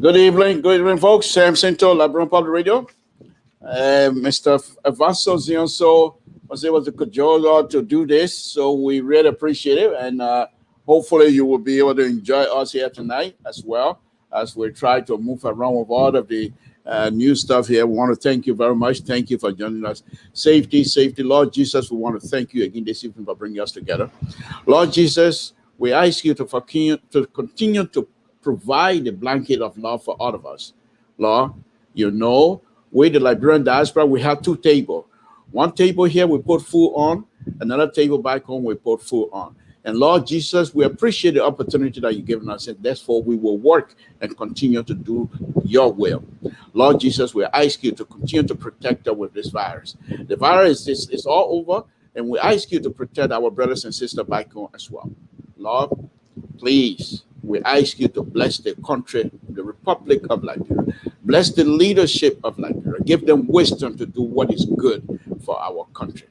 Good evening, folks. Samson to LIBERIA Public Radio. Mr. Vaso Zionso was able to cajole to do this, so we really appreciate it, and hopefully you will be able to enjoy us here tonight as well as we try to move around with all of the new stuff here. We want to thank you very much. Thank you for joining us. Safety, Lord Jesus. We want to thank you again this evening for bringing us together. Lord Jesus, we ask you to continue to provide a blanket of love for all of us. Lord, you know, with the Liberian diaspora, we have two tables. One table here we put food on, another table back home we put food on. And Lord Jesus, we appreciate the opportunity that you've given us, and therefore we will work and continue to do your will. Lord Jesus, we ask you to continue to protect us with this virus. The virus is all over, and we ask you to protect our brothers and sisters back home as well. Lord, please, we ask you to bless the country, the Republic of Liberia. Bless the leadership of Liberia. Give them wisdom to do what is good for our country.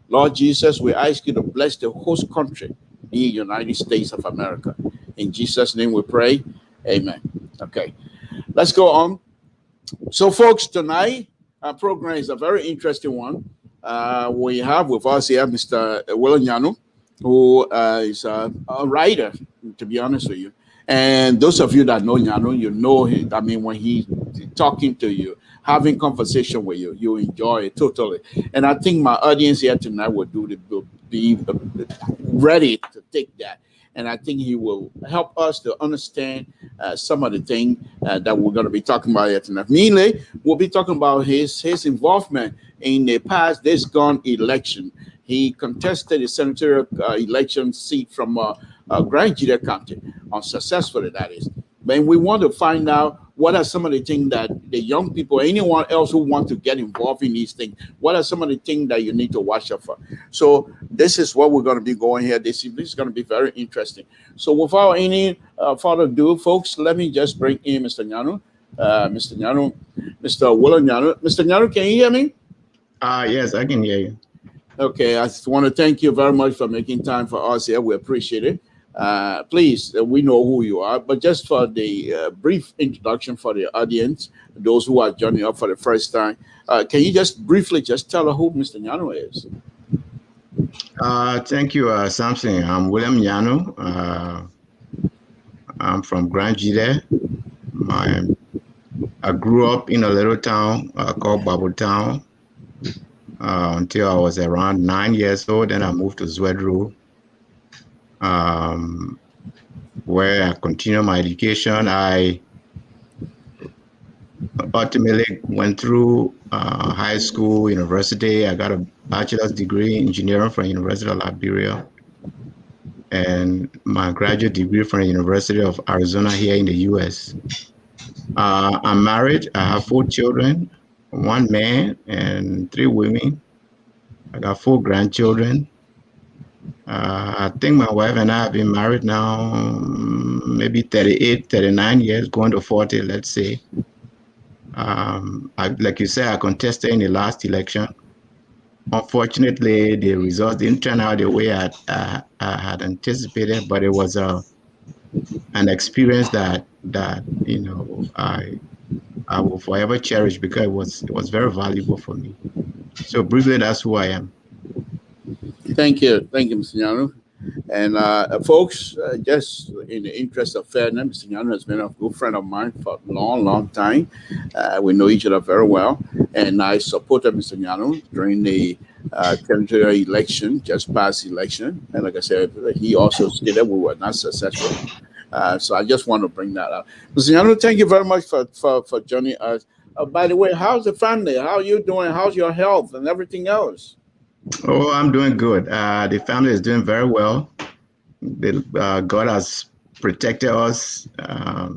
Lord Jesus, we ask you to bless the host country, the United States of America. In Jesus' name we pray. Amen. Okay, let's go on. So, folks, tonight our program is a very interesting one. We have with us here Mr. NYANUE, who is a writer, to be honest with you. And those of you that know NYANUE, you know him. I mean, when he's talking to you, having conversation with you, you enjoy it totally. And I think my audience here tonight will be ready to take that. And I think he will help us to understand some of the things that we're going to be talking about here tonight. Mainly, we'll be talking about his involvement in the past this gone election. He contested the senatorial election seat from GEDEH County, unsuccessfully, that is. But we want to find out what are some of the things that the young people, anyone else who want to get involved in these things, what are some of the things that you need to watch out for? So this is what we're going to be going here this evening. It's going to be very interesting. So without any further ado, folks, let me just bring in Mr. NYANUE. Mr. NYANUE, Mr. NYANUE. Mr. NYANUE, can you hear me? Yes, I can hear you. Okay, I just want to thank you very much for making time for us here. We appreciate it. Please, we know who you are, but just for the brief introduction for the audience, those who are joining up for the first time, can you just briefly just tell us who Mr. NYANUE is? Thank you, Samson. I'm William NYANUE. I'm from GEDEH. I grew up in a little town called Babel Town until I was around 9 years old. Then I moved to Zwedru, where I continued my education. I ultimately went through high school, university. I got a bachelor's degree in engineering from the University of Liberia and my graduate degree from the University of Arizona here in the U.S. I'm married. I have 4 children, 1 man and 3 women. I got 4 grandchildren. I think my wife and I have been married now maybe 38, 39 years, going to 40, let's say. Like you said, I contested in the last election. Unfortunately, the results didn't turn out the way I had anticipated, but it was an experience that you know I will forever cherish because it was very valuable for me. So briefly, that's who I am. Thank you, Mr. NYANUE. And folks, just in the interest of fairness, Mr. NYANUE has been a good friend of mine for a long time. We know each other very well, and I supported Mr. NYANUE during the territorial election, just past election. And like I said, he also stated we were not successful. So I just want to bring that up. Mr. NYANUE, thank you very much for joining us. By the way, how's the family? How are you doing? How's your health and everything else? Oh, I'm doing good. The family is doing very well. God has protected us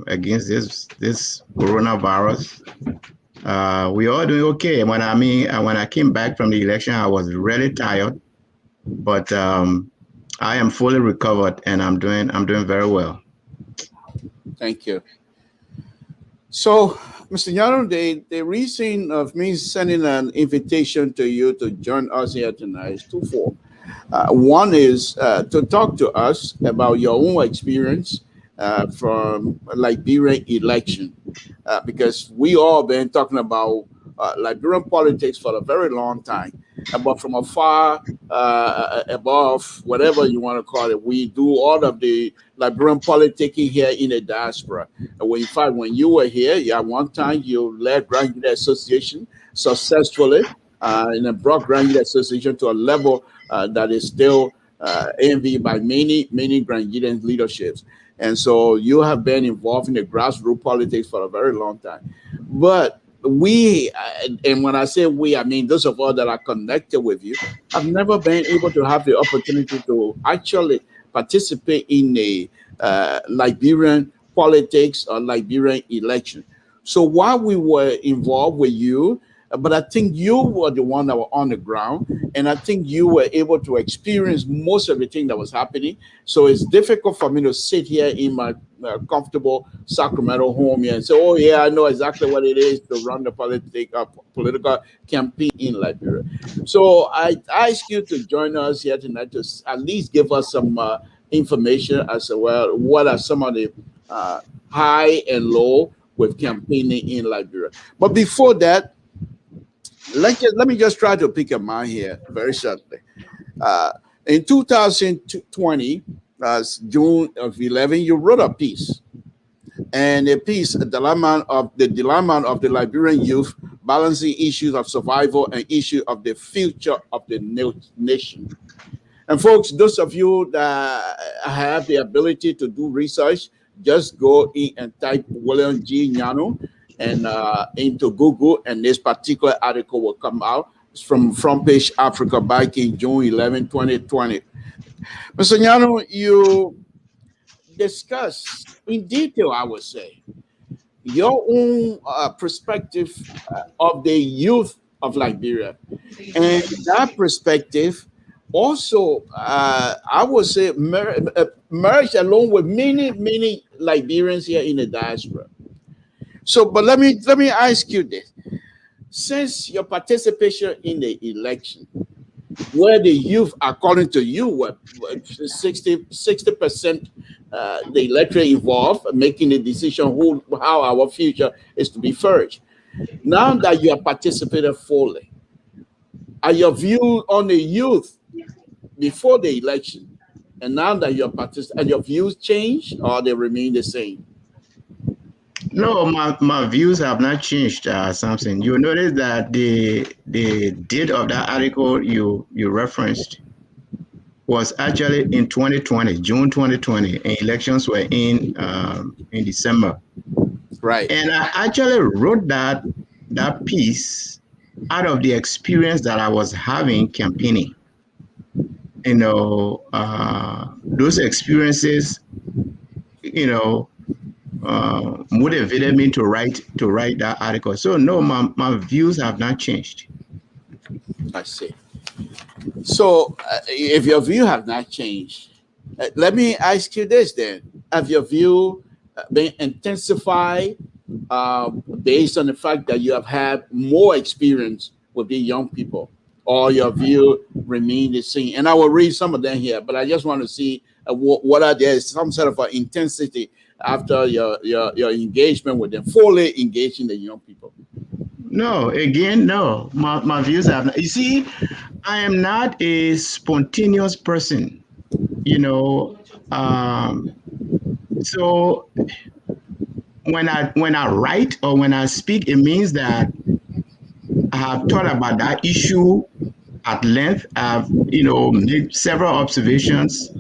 against this coronavirus. We are doing okay. When I came back from the election, I was really tired, but I am fully recovered and I'm doing very well. Thank you. So, Mr. NYANUE, the reason of me sending an invitation to you to join us here tonight is twofold. One is to talk to us about your own experience from Liberian election, because we all been talking about Liberian politics for a very long time, but from afar, above, whatever you want to call it, we do all of the Liberian politicking here in the diaspora. And when, in fact, when you were here, yeah, one time you led Grand Unit Association successfully, and then brought Grand Unit Association to a level that is still envied by many Grand Unit leaderships. And so you have been involved in the grassroots politics for a very long time. But we, and when I say we, I mean those of us that are connected with you, have never been able to have the opportunity to actually participate in a Liberian politics or Liberian election. So while we were involved with you, but I think you were the one that were on the ground, and I think you were able to experience most of the thing that was happening. So it's difficult for me to sit here in my comfortable Sacramento home here and say, "Oh yeah, I know exactly what it is to run the political campaign in Liberia." So I ask you to join us here tonight to at least give us some information as to, well, what are some of the high and low with campaigning in Liberia. But before that, let me just try to pick a mind here very shortly. In 2020, June of 11, you wrote a piece, and a piece, the dilemma of the Liberian youth, balancing issues of survival and issue of the future of the nation. And folks, those of you that have the ability to do research, just go in and type William G. NYANUE and into Google, and this particular article will come out. It's from Front Page Africa back in June 11, 2020. Mr. NYANUE, you discuss in detail, I would say, your own perspective of the youth of Liberia. And that perspective also, I would say, merged along with many Liberians here in the diaspora. So, but let me ask you this: since your participation in the election, where the youth, according to you, were 60% the electorate involved, making the decision how our future is to be forged. Now that you have participated fully, are your views on the youth before the election, and now that you're participating, your views changed or they remain the same? No, my views have not changed, Samson. You notice that the date of that article you referenced was actually in 2020, June 2020, and elections were in December. Right. And I actually wrote that piece out of the experience that I was having campaigning. You know, those experiences, you know, motivated me to write that article. So no, my views have not changed. I see. So if your view have not changed, let me ask you this then: have your view been intensified based on the fact that you have had more experience with the young people, or your view remain the same? And I will read some of them here, but I just want to see what are there some sort of intensity after your engagement with them, fully engaging the young people. No, again, no. My views have not. You see, I am not a spontaneous person, you know. So when I write or when I speak, it means that I have thought about that issue at length. I've, you know, made several observations,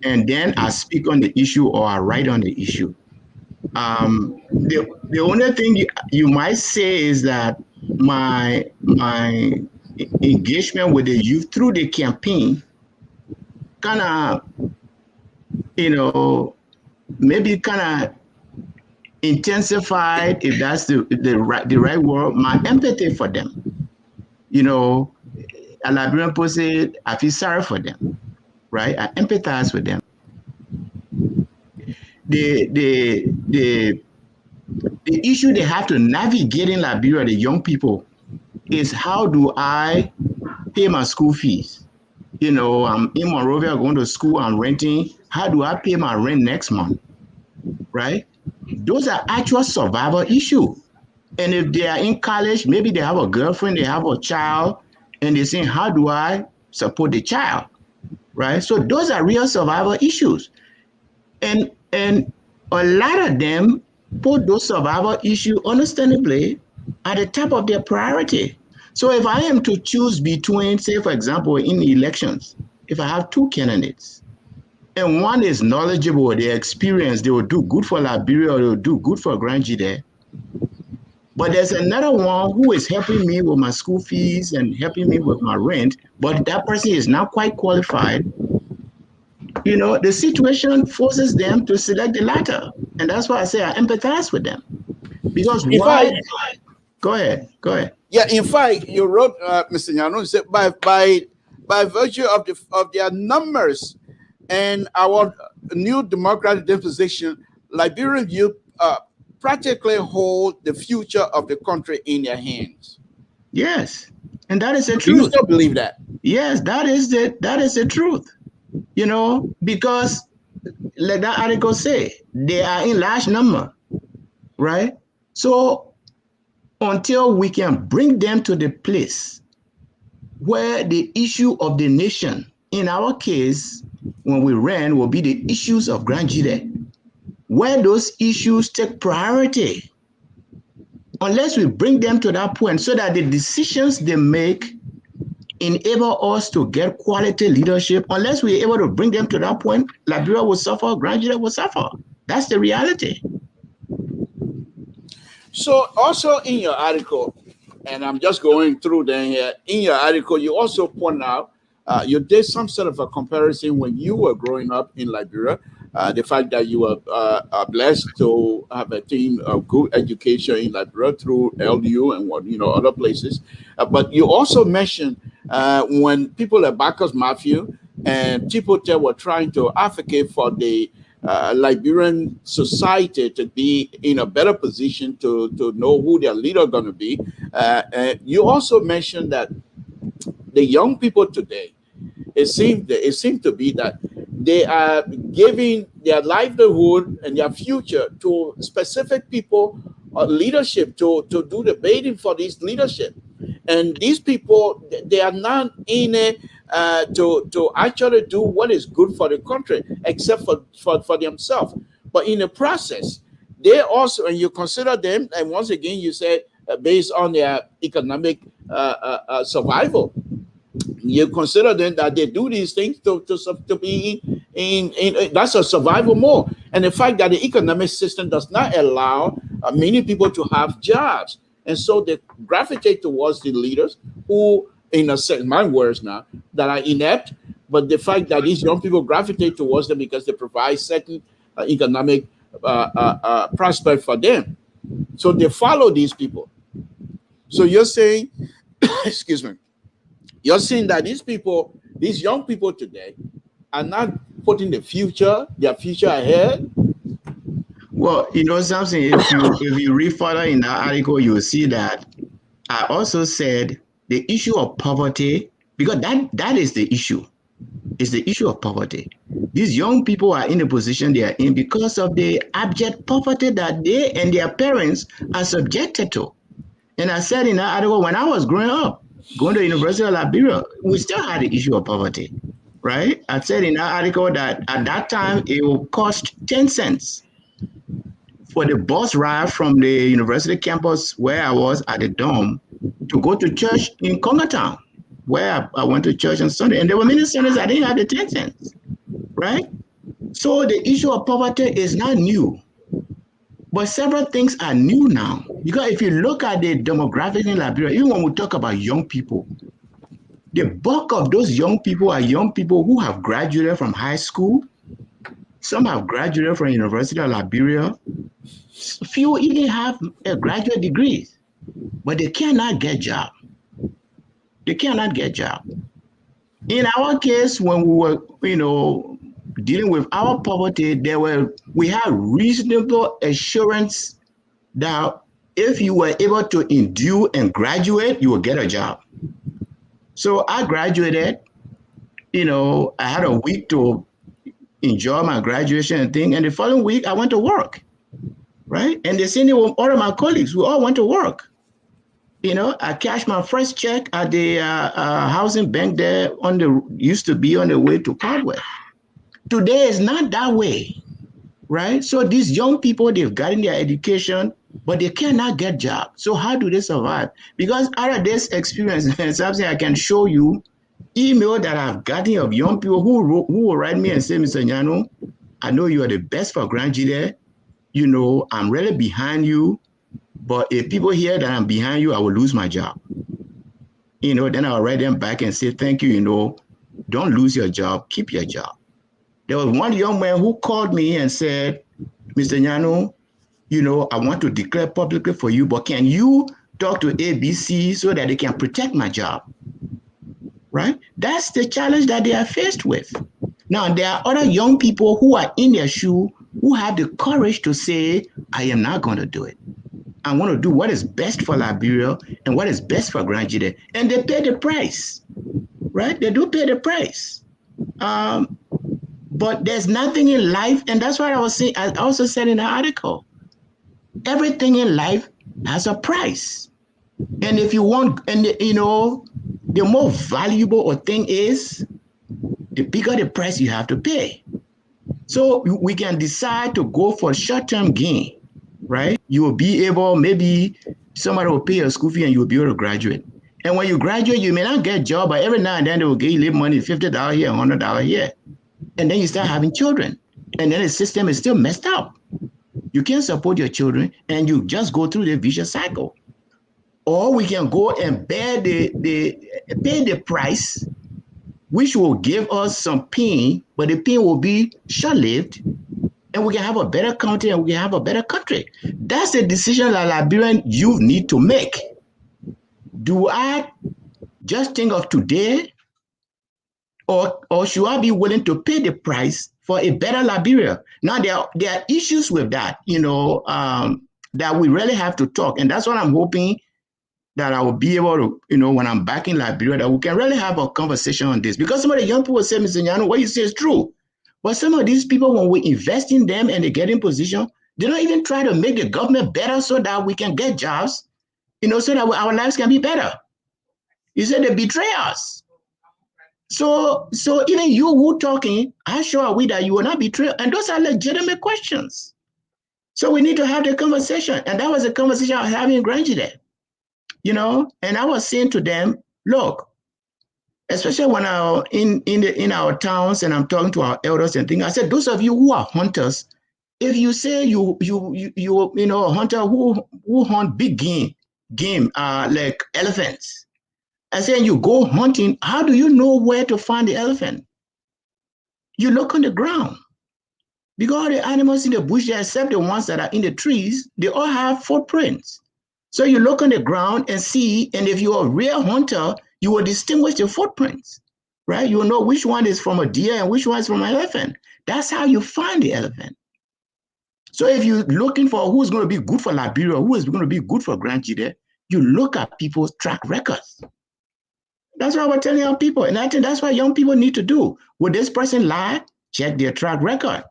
and then I speak on the issue or I write on the issue. The only thing you might say is that my engagement with the youth through the campaign kind of, you know, maybe kind of intensified, if that's the right word, my empathy for them. You know, a Liberian person, I feel sorry for them, right? I empathize with them. The issue they have to navigate in Liberia, the young people, is how do I pay my school fees? You know, I'm in Monrovia going to school, I'm renting. How do I pay my rent next month? right? Those are actual survival issues. And if they are in college, maybe they have a girlfriend, they have a child, and they're saying, how do I support the child, right? So those are real survival issues. And a lot of them put those survival issues, understandably, at the top of their priority. So if I am to choose between, say, for example, in elections, if I have two candidates, and one is knowledgeable, they experience, they will do good for Liberia, or they will do good for Grand GEDEH. But there's another one who is helping me with my school fees and helping me with my rent, but that person is not quite qualified. You know, the situation forces them to select the latter. And that's why I say I empathize with them. Because In why? fact, Go ahead. yeah, in fact, you wrote, Mr. Nyanu, said by virtue of their numbers and our new democratic disposition, Liberian youth practically hold the future of the country in their hands. Yes. And that is the Do you truth. still believe that? Yes, that is the truth. You know, because like that article say, they are in large number, right? So until we can bring them to the place where the issue of the nation, in our case, when we ran, will be the issues of Grand GEDEH, where those issues take priority. Unless we bring them to that point so that the decisions they make enable us to get quality leadership, unless we're able to bring them to that point, Liberia will suffer, Grand GEDEH will suffer. That's the reality. So also in your article, and I'm just going through them here, in your article, you also point out, you did some sort of a comparison when you were growing up in Liberia, the fact that you were blessed to have a team of good education in Liberia through LU and what other places. But you also mentioned when people like Bacchus Matthew and Chipote were trying to advocate for the Liberian society to be in a better position to know who their leader going to be. You also mentioned that the young people today, it seemed to be that they are giving their livelihood and their future to specific people or leadership to do the bidding for this leadership. And these people, they are not in it to actually do what is good for the country, except for themselves. But in the process, they also, and you consider them, and once again, you said based on their economic survival, you consider them that they do these things to be in that's a survival mode. And the fact that the economic system does not allow many people to have jobs, and so they gravitate towards the leaders who, in a sense, my words now, that are inept. But the fact that these young people gravitate towards them because they provide certain economic prospect for them, so they follow these people. So you're saying, excuse me, you're saying that these people, these young people today, are not putting their future ahead. Well, Samson, if you read further in that article, you will see that I also said the issue of poverty, because that is the issue. It's the issue of poverty. These young people are in the position they are in because of the abject poverty that they and their parents are subjected to. And I said in that article, when I was growing up, going to the University of Liberia, we still had the issue of poverty, right? I said in that article that at that time, it will cost 10 cents for the bus ride from the university campus where I was at the dorm to go to church in Congatown, where I went to church on Sunday. And there were many Sundays I didn't have the 10 cents, right? So the issue of poverty is not new. But several things are new now. Because if you look at the demographic in Liberia, even when we talk about young people, the bulk of those young people are young people who have graduated from high school. Some have graduated from University of Liberia. Few even have a graduate degree, but they cannot get job. They cannot get job. In our case, when we were, dealing with our poverty, we had reasonable assurance that if you were able to endure and graduate, you will get a job. So I graduated, I had a week to, enjoy my graduation and thing. And the following week, I went to work, right? And the same thing with all of my colleagues. We all went to work. You know, I cashed my first check at the housing bank there used to be on the way to Caldwell. Today is not that way, right? So these young people, they've gotten their education, but they cannot get jobs. So how do they survive? Because out of this experience, something I can show you, email that I've gotten of young people who will write me and say, Mr. NYANUE, I know you are the best for GEDEH. You know, I'm really behind you. But if people hear that I'm behind you, I will lose my job. You know, then I'll write them back and say, thank you, you know, don't lose your job, keep your job. There was one young man who called me and said, Mr. NYANUE, you know, I want to declare publicly for you, but can you talk to ABC so that they can protect my job? Right? That's the challenge that they are faced with. Now, there are other young people who are in their shoe who have the courage to say, I am not going to do it. I want to do what is best for Liberia and what is best for GEDEH. And they pay the price, right? They do pay the price. But there's nothing in life, and that's what I was saying. I also said in the article, everything in life has a price. And if you want, and you know, the more valuable a thing is, the bigger the price you have to pay. So we can decide to go for short-term gain, right? You will be able, maybe somebody will pay your school fee and you'll be able to graduate. And when you graduate, you may not get a job, but every now and then they will give you little money, $50 here, $100 here. And then you start having children. And then the system is still messed up. You can't support your children and you just go through the vicious cycle. Or we can go and pay the price, which will give us some pain, but the pain will be short-lived, and we can have a better country and we can have a better country. That's a decision that Liberian youth need to make. Do I just think of today, or should I be willing to pay the price for a better Liberia? Now, there are issues with that, you know, that we really have to talk. And that's what I'm hoping that I will be able to, you know, when I'm back in Liberia, that we can really have a conversation on this. Because some of the young people say, Mr. NYANUE, what you say is true. But some of these people, when we invest in them and they get in position, they don't even try to make the government better so that we can get jobs, you know, so that our lives can be better. You said they betray us. So even you who talking, how sure are we that you will not betray? And those are legitimate questions. So we need to have the conversation. And that was a conversation I was having in GEDEH, you know, and I was saying to them, look, especially when I'm in our towns and I'm talking to our elders and things, I said, those of you who are hunters, if you say you know, a hunter who hunt big game like elephants, I said, you go hunting, how do you know where to find the elephant? You look on the ground. Because all the animals in the bush, except the ones that are in the trees, they all have footprints. So you look on the ground and see, and if you're a real hunter, you will distinguish the footprints, right? You will know which one is from a deer and which one is from an elephant. That's how you find the elephant. So if you're looking for who's going to be good for Liberia, who is going to be good for GEDEH, you look at people's track records. That's what we're telling our people. And I think that's what young people need to do. Would this person lie? Check their track record.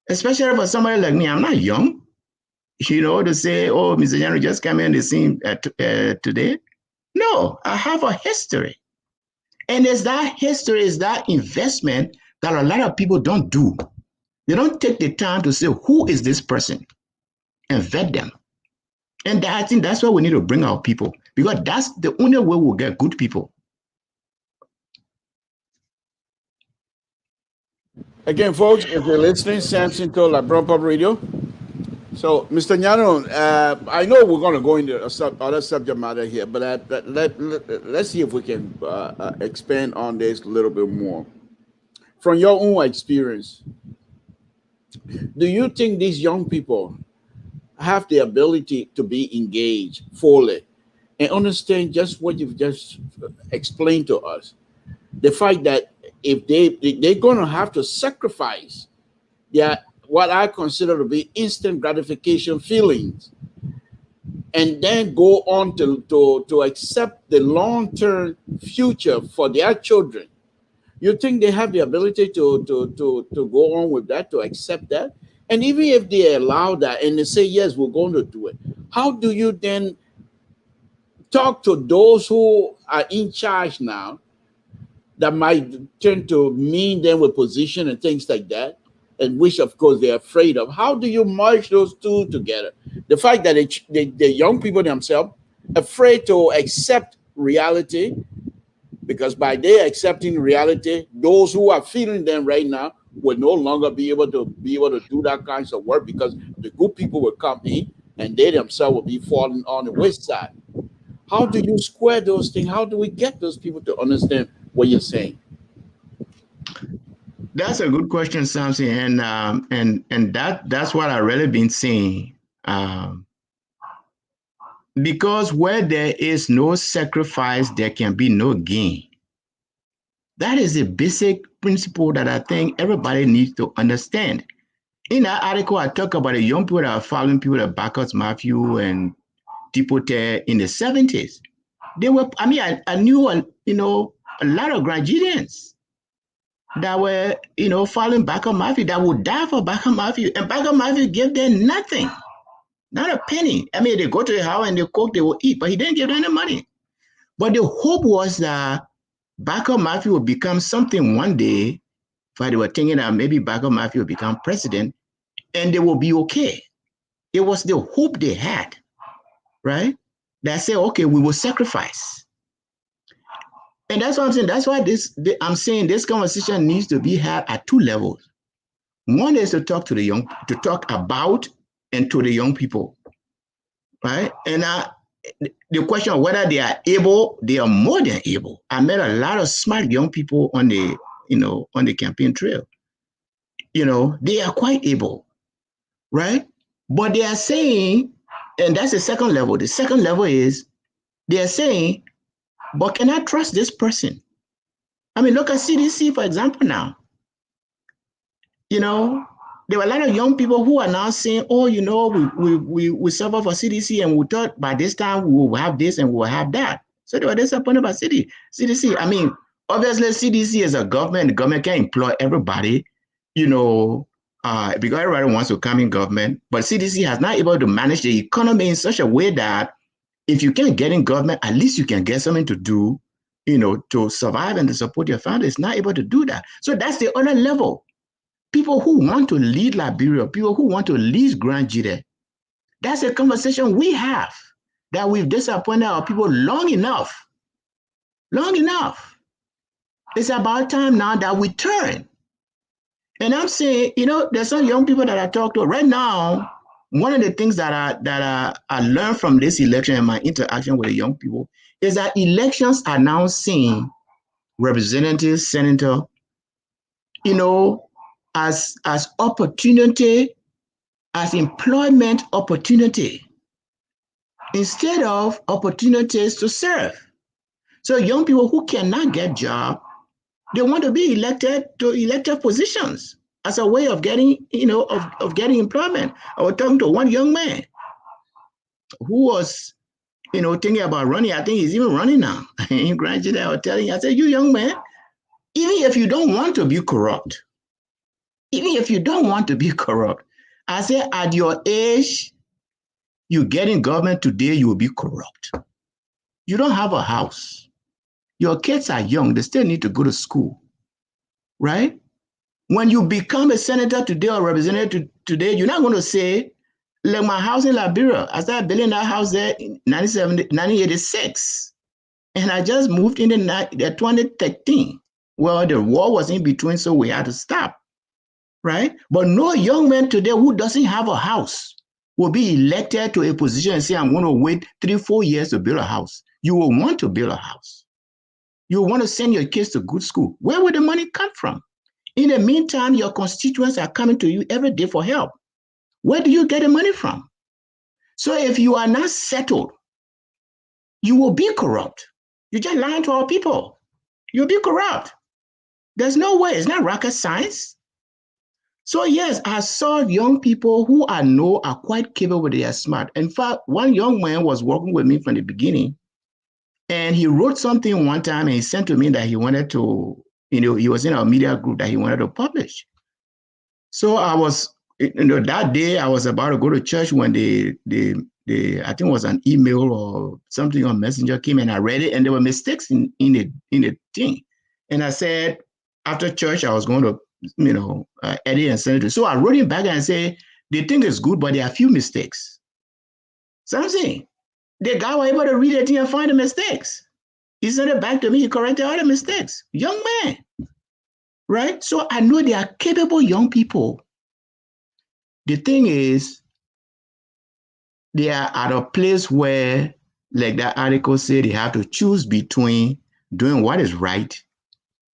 Especially for somebody like me, I'm not young, you know, to say, oh, Mr. NYANUE just came in the scene today. No, I have a history. And it's that history, is that investment that a lot of people don't do. They don't take the time to say, who is this person? And vet them. And I think that's why we need to bring our people, because that's the only way we'll get good people. Again, folks, if you're listening, Samson to LIBERIA Public Radio. So, Mr. NYANUE, I know we're going to go into other subject matter here, but let's see if we can expand on this a little bit more. From your own experience, do you think these young people have the ability to be engaged fully and understand just what you've just explained to us? The fact that if they're going to have to sacrifice their what I consider to be instant gratification feelings, and then go on to accept the long-term future for their children, You think they have the ability to go on with that, to accept that? And even if they allow that and they say, yes, we're going to do it, how do you then talk to those who are in charge now that might turn to mean them with position and things like that, and which, of course, they're afraid of? How do you merge those two together? The fact that the young people themselves afraid to accept reality, because by their accepting reality, those who are feeling them right now will no longer be able to do that kinds of work, because the good people will come in and they themselves will be falling on the wayside. How do you square those things? How do we get those people to understand what you're saying? That's a good question, Samson, and that's what I really been saying. Um, because where there is no sacrifice, there can be no gain. That is a basic principle that I think everybody needs to understand. In that article, I talk about the young people that are following people like Bacchus Matthew and Tipote in the 70s. They were, I mean, I knew, a lot of Granadians that were, following Bacchus Matthew, that would die for Bacchus Matthew. And Bacchus Matthew gave them nothing, not a penny. I mean, they go to the house and they cook, they will eat, but he didn't give them any money. But the hope was that Bacchus Matthew would become something one day. They were thinking that maybe Bacchus Matthew would become president and they will be okay. It was the hope they had, right? They say, okay, we will sacrifice. And that's what I'm saying. That's why I'm saying this conversation needs to be had at two levels. One is to talk about and to the young people, right? And the question of whether they are able, they are more than able. I met a lot of smart young people on the campaign trail. They are quite able, right? But they are saying, and that's the second level. The second level is they are saying, but can I trust this person? I mean, look at CDC, for example, now. There were a lot of young people who are now saying, oh, we suffer for CDC and we thought by this time we will have this and we will have that. So they were disappointed by CDC. I mean, obviously CDC is a government. The government can employ everybody, because everybody wants to come in government. But CDC has not able to manage the economy in such a way that if you can't get in government, at least you can get something to do, to survive and to support your family. It's not able to do that. So that's the other level. People who want to lead Liberia, people who want to lead Grand GEDEH, that's a conversation we have, that we've disappointed our people long enough. Long enough. It's about time now that we turn. And I'm saying, there's some young people that I talk to right now. One of the things that I learned from this election and my interaction with the young people is that elections are now seeing representatives, senator, as opportunity, as employment opportunity, instead of opportunities to serve. So young people who cannot get job, they want to be elected to elected positions as a way of getting, of getting employment. I was talking to one young man who was, thinking about running. I think he's even running now. In graduate, I was telling him, I said, you young man, even if you don't want to be corrupt, I say at your age, you get in government today, you will be corrupt. You don't have a house. Your kids are young. They still need to go to school, right? When you become a senator today or representative today, you're not going to say, like my house in Liberia, I started building that house there in 1986. And I just moved in 2013. Well, the war was in between, so we had to stop, right? But no young man today who doesn't have a house will be elected to a position and say, I'm going to wait 3-4 years to build a house. You will want to build a house. You want to send your kids to good school. Where will the money come from? In the meantime, your constituents are coming to you every day for help. Where do you get the money from? So if you are not settled, you will be corrupt. You're just lying to our people. You'll be corrupt. There's no way. It's not rocket science. So yes, I saw young people who I know are quite capable, they are smart. In fact, one young man was working with me from the beginning, and he wrote something one time and he sent to me that he wanted to he was in our media group that he wanted to publish. So I was, that day I was about to go to church when I think it was an email or something on Messenger came, and I read it, and there were mistakes in the thing. And I said, after church, I was going to, edit and send it to. So I wrote him back and I said, the thing is good, but there are a few mistakes. So I'm saying, the guy was able to read it and find the mistakes. He sent it back to me. He corrected all the mistakes. Young man, right? So I know they are capable young people. The thing is, they are at a place where, like that article said, they have to choose between doing what is right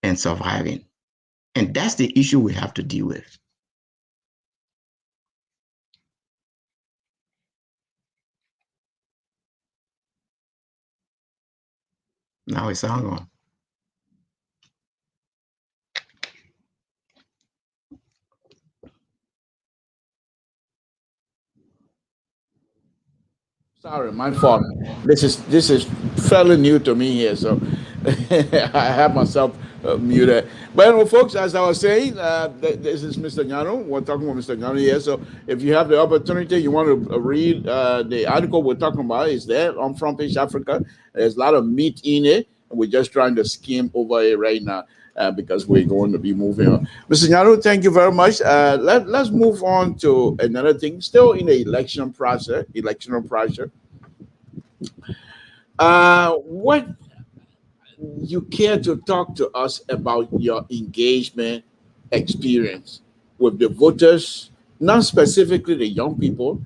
and surviving. And that's the issue we have to deal with. Now it's hung on. Sorry, my fault. This is fairly new to me here, so I have myself muted. But anyway, folks, as I was saying, this is Mr. NYANUE. We're talking about Mr. NYANUE here. So if you have the opportunity, you want to read the article we're talking about, it's there on Front Page Africa. There's a lot of meat in it. And we're just trying to skim over it right now. Because we're going to be moving on. Mr. NYANUE, thank you very much. Let's move on to another thing, still in the electional process. What you care to talk to us about your engagement experience with the voters, not specifically the young people,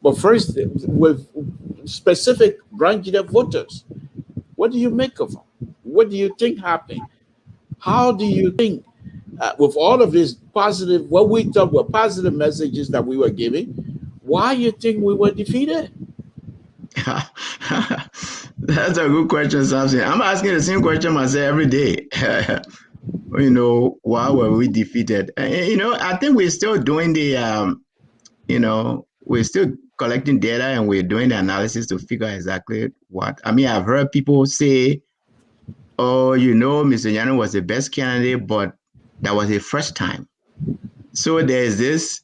but first with specific Grand GEDEH voters. What do you make of them? What do you think happened? How do you think, with all of this positive, what we thought were positive messages that we were giving, why you think we were defeated? That's a good question, Samson. I'm asking the same question myself every day. Why were we defeated? I think we're still doing the, we're still collecting data and we're doing the analysis to figure exactly what. I mean, I've heard people say, oh, Mr. NYANUE was the best candidate, but that was the first time. So there's this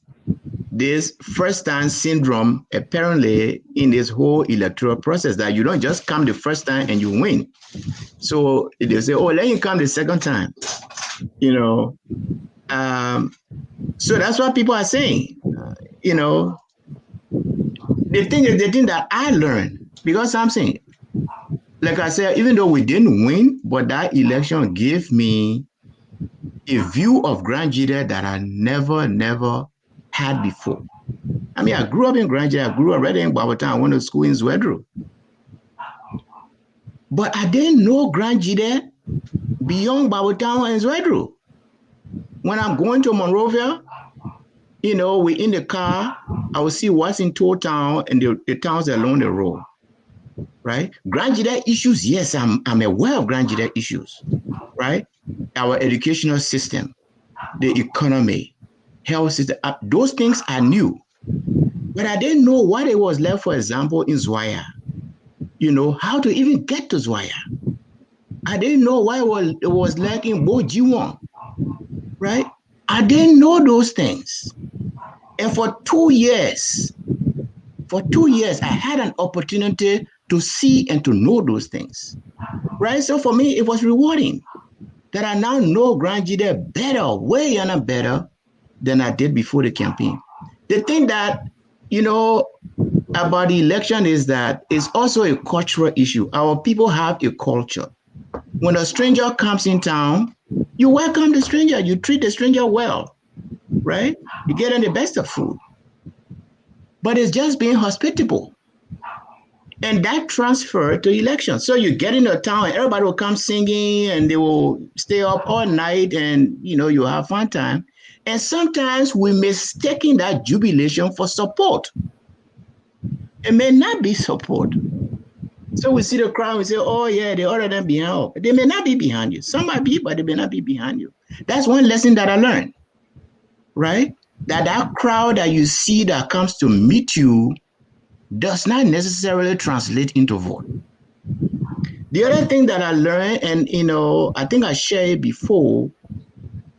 first time syndrome apparently in this whole electoral process, that you don't just come the first time and you win. So they say, oh, let you come the second time. So that's what people are saying. The thing is, the thing that I learned, because I'm saying, like I said, even though we didn't win, but that election gave me a view of Grand GEDEH that I never had before. I mean, I grew up in Grand GEDEH. I grew up already in Babotown. I went to school in Zwedru. But I didn't know Grand GEDEH beyond Babotown and Zwedru. When I'm going to Monrovia, we're in the car, I will see what's in Toll Town and the towns along the road. Right? Grand GEDEH issues, yes, I'm aware of Grand GEDEH issues, right? Our educational system, the economy, health system, those things I knew. But I didn't know what it was like, for example, in Zwaya. How to even get to Zwaya. I didn't know what it was like in Bojiwon, right? I didn't know those things. And for 2 years, I had an opportunity to see and to know those things, right? So for me, it was rewarding that I now know Grand GEDEH better, way better than I did before the campaign. The thing that, about the election is that it's also a cultural issue. Our people have a culture. When a stranger comes in town, you welcome the stranger, you treat the stranger well, right? You get them the best of food. But it's just being hospitable. And that transferred to elections. So you get in a town and everybody will come singing and they will stay up all night and, you have fun time. And sometimes we mistaking that jubilation for support. It may not be support. So we see the crowd, we say, oh yeah, they order them behind. They may not be behind you. Some might be, but they may not be behind you. That's one lesson that I learned, right? That crowd that you see that comes to meet you does not necessarily translate into vote. The other thing that I learned, and I think I shared it before,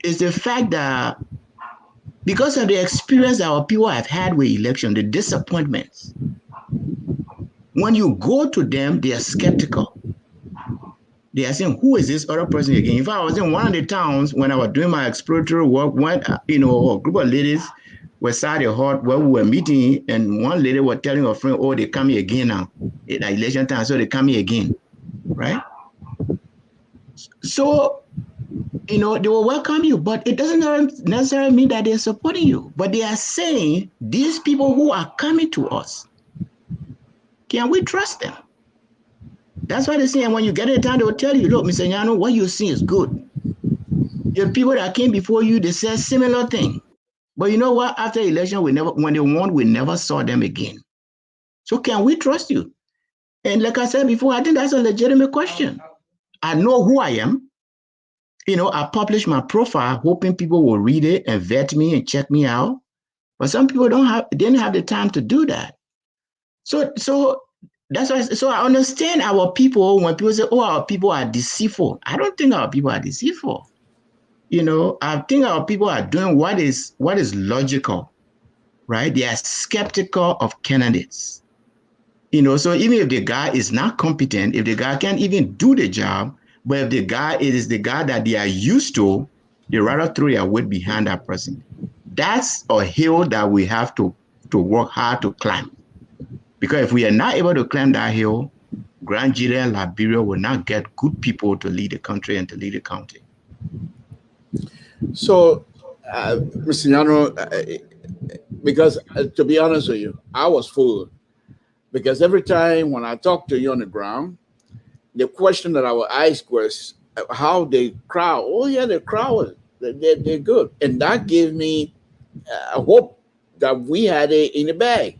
is the fact that because of the experience our people have had with election, the disappointments, when you go to them, they are skeptical. They are saying, who is this other person again? If I was in one of the towns when I was doing my exploratory work, when a group of ladies were sat a hut where we were meeting, and one lady was telling her friend, oh, they come here again now. It's election time, so they come here again, right? So, they will welcome you, but it doesn't necessarily mean that they're supporting you. But they are saying, these people who are coming to us, can we trust them? That's why they're saying when you get a time, they will tell you, look, Mr. NYANUE, what you see is good. The people that came before you, they said similar thing. But you know what? After election, when they won, we never saw them again. So can we trust you? And like I said before, I think that's a legitimate question. I know who I am. I publish my profile, hoping people will read it and vet me and check me out. But some people didn't have the time to do that. So that's why. So I understand our people when people say, "Oh, our people are deceitful." I don't think our people are deceitful. I think our people are doing what is logical, right? They are skeptical of candidates. So even if the guy is not competent, if the guy can't even do the job, but if it is the guy that they are used to, they rather throw their weight behind that person. That's a hill that we have to work hard to climb. Because if we are not able to climb that hill, Grand GEDEH and Liberia will not get good people to lead the country and to lead the county. So, Mr. NYANUE, because to be honest with you, I was fooled. Because every time when I talk to you on the ground, the question that I would ask was how the crowd, oh yeah, the crowd, they're good. And that gave me a hope that we had it in the bag.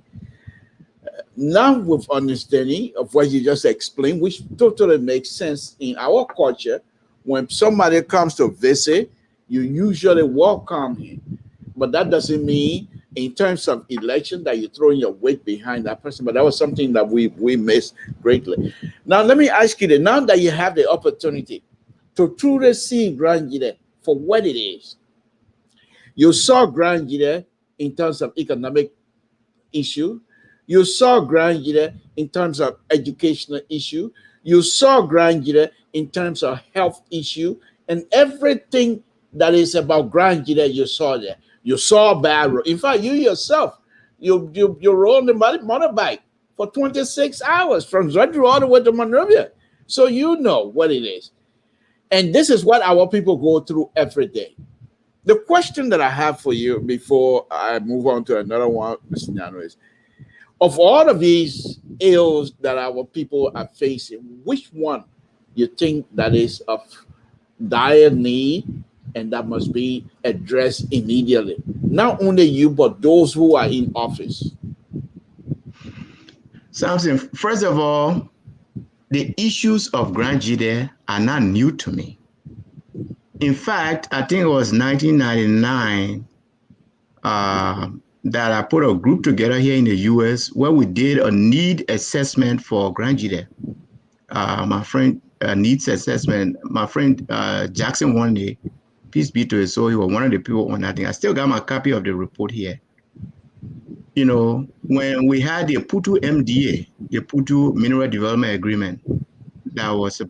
Now with understanding of what you just explained, which totally makes sense in our culture, when somebody comes to visit, you usually welcome him. But that doesn't mean in terms of election that you're throwing your weight behind that person. But that was something that we missed greatly. Now let me ask you that now that you have the opportunity to truly see Grand GEDEH for what it is, you saw Grand GEDEH in terms of economic issue. You saw Grand GEDEH in terms of educational issue. You saw Grand GEDEH in terms of health issue, and everything that is about Grand GEDEH you saw there. You saw bad road. In fact, you yourself, you rode the motorbike for 26 hours from Zedru all the way to Monrovia. So you know what it is. And this is what our people go through every day. The question that I have for you before I move on to another one, Mr. NYANUE, is of all of these ills that our people are facing, which one you think that is of dire need and that must be addressed immediately? Not only you, but those who are in office. Samson, first of all, the issues of Grand GEDEH are not new to me. In fact, I think it was 1999 that I put a group together here in the US where we did a need assessment for Grand GEDEH. My friend needs assessment. My friend Jackson one day, peace be to his soul, he was one of the people on that thing. I still got my copy of the report here. When we had the Putu MDA, the Putu Mineral Development Agreement, it was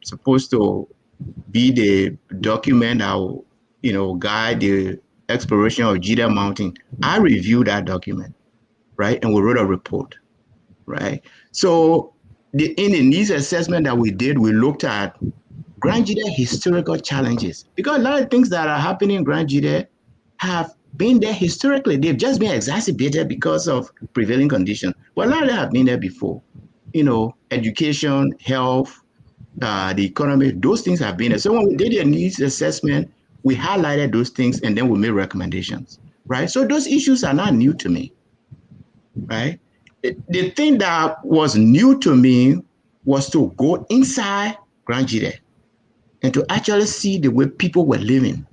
supposed to be the document that will, guide the exploration of GEDEH Mountain. I reviewed that document, right, and we wrote a report, right. So in the needs assessment that we did, we looked at Grand GEDEH historical challenges, because a lot of things that are happening in Grand GEDEH have been there historically. They've just been exacerbated because of prevailing conditions. But a lot of them have been there before. Education, health, the economy, those things have been there. So when we did a needs assessment, we highlighted those things and then we made recommendations, right? So those issues are not new to me, right? The thing that was new to me was to go inside Grand GEDEH and to actually see the way people were living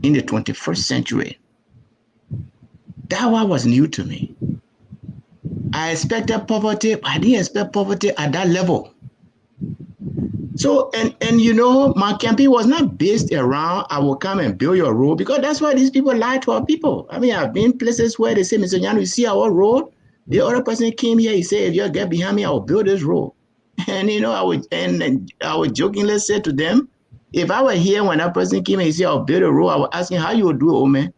in the 21st century. That one was new to me. I expected poverty, but I didn't expect poverty at that level. So, and you know, my campaign was not based around, I will come and build your road, because that's why these people lie to our people. I mean, I've been places where they say, Mr. Nyanu, you see our road? The other person came here, he said, if you get behind me, I will build this road. And, you know, I would jokingly say to them, if I were here when that person came and he said, I'll build a road, I would ask him, how you would do it, old man?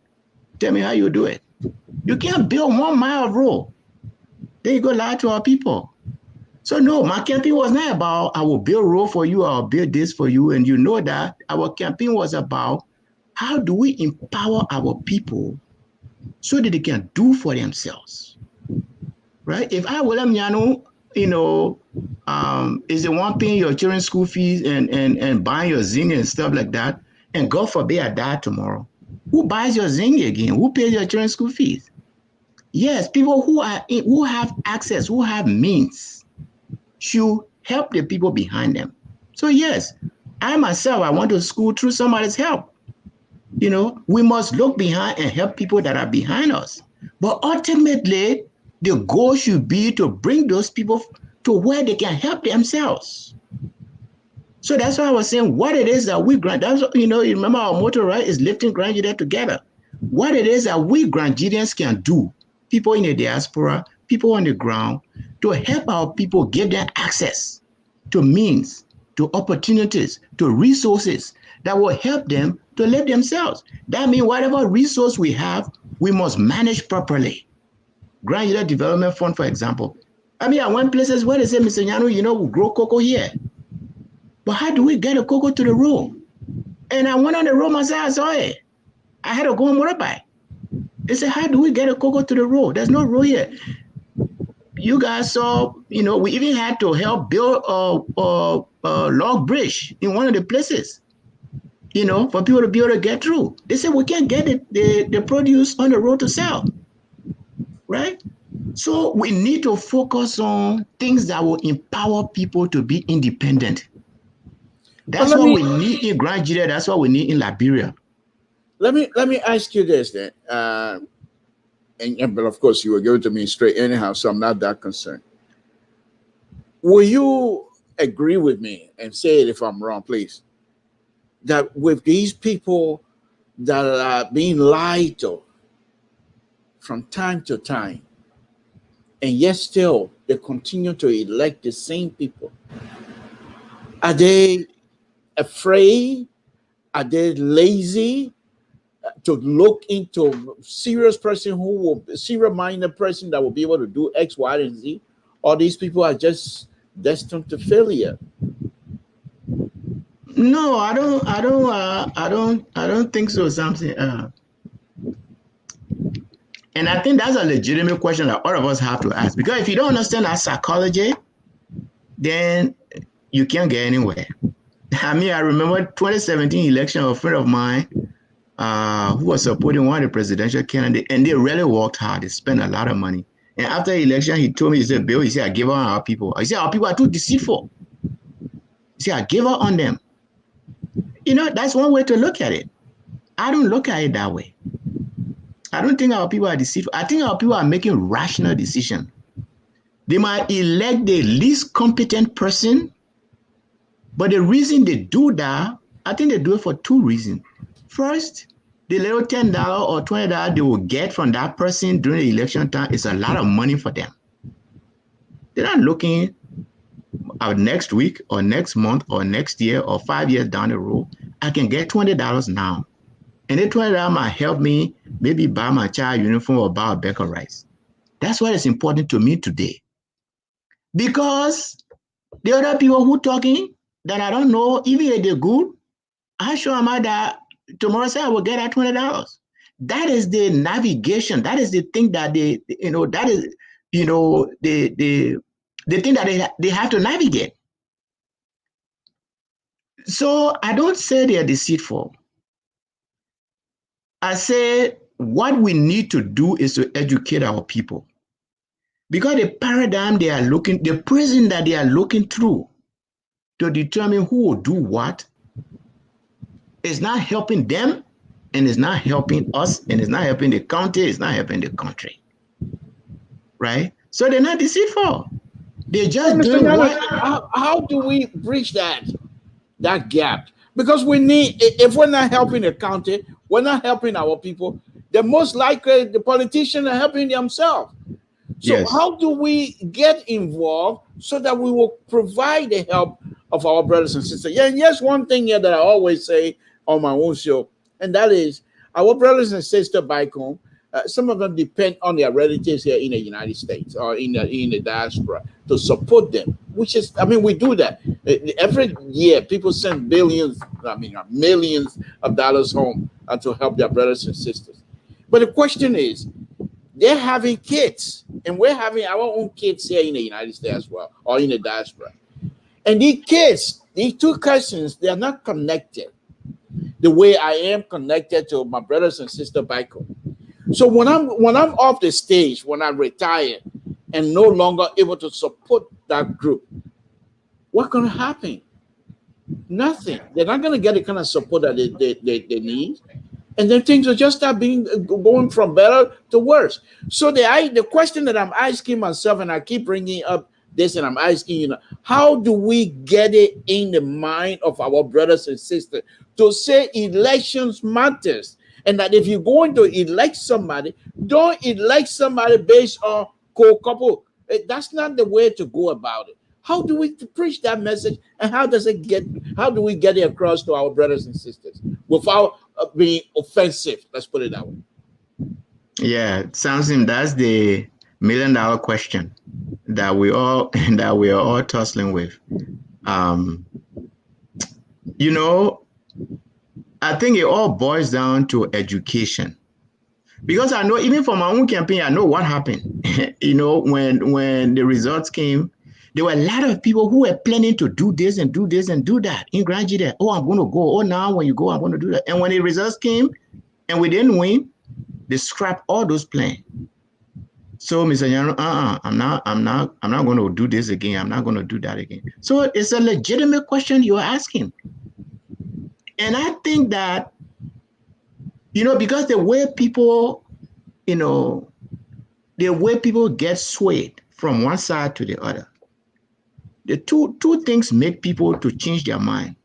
Tell me how you do it. You can't build 1 mile of road. Then you go lie to our people. So no, my campaign was not about, I will build road for you, I'll build this for you. And you know that our campaign was about, how do we empower our people so that they can do for themselves, right? If I, William Nyanu, you know, is the one paying your children's school fees and buying your zinc and stuff like that, and God forbid I die tomorrow, who buys your zinc again? Who pays your children's school fees? Yes, people who have access, who have means, should help the people behind them. So yes, I myself, I went to school through somebody's help. You know, we must look behind and help people that are behind us. But ultimately, the goal should be to bring those people to where they can help themselves. So that's why I was saying what it is that we grant. That's, you know, you remember our motto, right? Is lifting Granjida together. What it is that we Granjidians can do, people in the diaspora, people on the ground, to help our people, give them access to means, to opportunities, to resources that will help them to live themselves. That means whatever resource we have, we must manage properly. Granular Development Fund, for example. I mean, I went places where they say, Mr. Nyanu, you know, we grow cocoa here. But how do we get a cocoa to the road? And I went on the road myself, I saw it. I had to go on motorbike. They said, how do we get a cocoa to the road? There's no road here. You guys saw, you know, we even had to help build a log bridge in one of the places, you know, for people to be able to get through. They said we can't get the produce on the road to sell, right? So we need to focus on things that will empower people to be independent. That's what we need in Nigeria. That's what we need in Liberia. Let me ask you this then. But of course, you were giving to me straight anyhow, so I'm not that concerned. Will you agree with me and say it if I'm wrong, please? That with these people that are being lied to from time to time, and yet still they continue to elect the same people, are they afraid? Are they lazy to look into serious minded person that will be able to do X, Y, and Z? Or these people are just destined to failure? No, I don't think so, Samson. And I think that's a legitimate question that all of us have to ask. Because if you don't understand our psychology, then you can't get anywhere. I mean, I remember 2017 election, a friend of mine who was supporting one of the presidential candidates, and they really worked hard. They spent a lot of money. And after the election, he told me, he said, Bill, he said, I give up on our people. He said, our people are too deceitful. He said, I give up on them. You know, that's one way to look at it. I don't look at it that way. I don't think our people are deceitful. I think our people are making rational decisions. They might elect the least competent person, but the reason they do that, I think they do it for two reasons. First, the little $10 or $20 they will get from that person during the election time is a lot of money for them. They're not looking at next week or next month or next year or 5 years down the road. I can get $20 now. And that $20 might help me maybe buy my child uniform or buy a bag of rice. That's what is important to me today. Because the other people who talking that I don't know, even if they're good, I show them that tomorrow say I will get that $20. That is the navigation. That is the thing that they, you know, that is, you know, the thing that they have to navigate. So I don't say they are deceitful. I say what we need to do is to educate our people. Because the paradigm they are looking, the prism that they are looking through to determine who will do what is not helping them, and it's not helping us, and it's not helping the county, it's not helping the country. Right? So they're not deceitful. They're just doing what? How do we bridge that? that gap. Because we need, if we're not helping the county, we're not helping our people, then most likely the politicians are helping themselves. So Yes. how do we get involved so that we will provide the help of our brothers and sisters? Yeah, and yes, one thing here that I always say on my own show, and that is our brothers and sisters back home. Some of them depend on their relatives here in the United States or in the diaspora to support them. Which is, I mean, we do that every year. People send billions, I mean, millions of dollars home to help their brothers and sisters. But the question is, they're having kids, and we're having our own kids here in the United States as well, or in the diaspora. And these kids, these two cousins, they are not connected the way I am connected to my brothers and sisters back home. So when I'm off the stage, when I retire and no longer able to support that group, what's going to happen? Nothing. They're not going to get the kind of support that they need. And then things will just start going from better to worse. So the question that I'm asking myself, and I keep bringing up this, and I'm asking you, how do we get it in the mind of our brothers and sisters to say elections matters, and that if you're going to elect somebody, don't elect somebody based on couple. That's not the way to go about it. How do we preach that message, and how do we get it across to our brothers and sisters without being offensive? Let's put it that way. Yeah, Samson, that's the $1,000,000 question that we are all tussling with. You know, I think it all boils down to education. Because I know, even for my own campaign, I know what happened. You know, when the results came, there were a lot of people who were planning to do this and do this and do that in Grand GEDEH. Oh, I'm going to go. Oh, now when you go, I'm going to do that. And when the results came and we didn't win, they scrapped all those plans. So, Mr. Nyanu, I'm not going to do this again. I'm not going to do that again. So it's a legitimate question you're asking. And I think that, you know, because the way people get swayed from one side to the other, the two things make people to change their mind.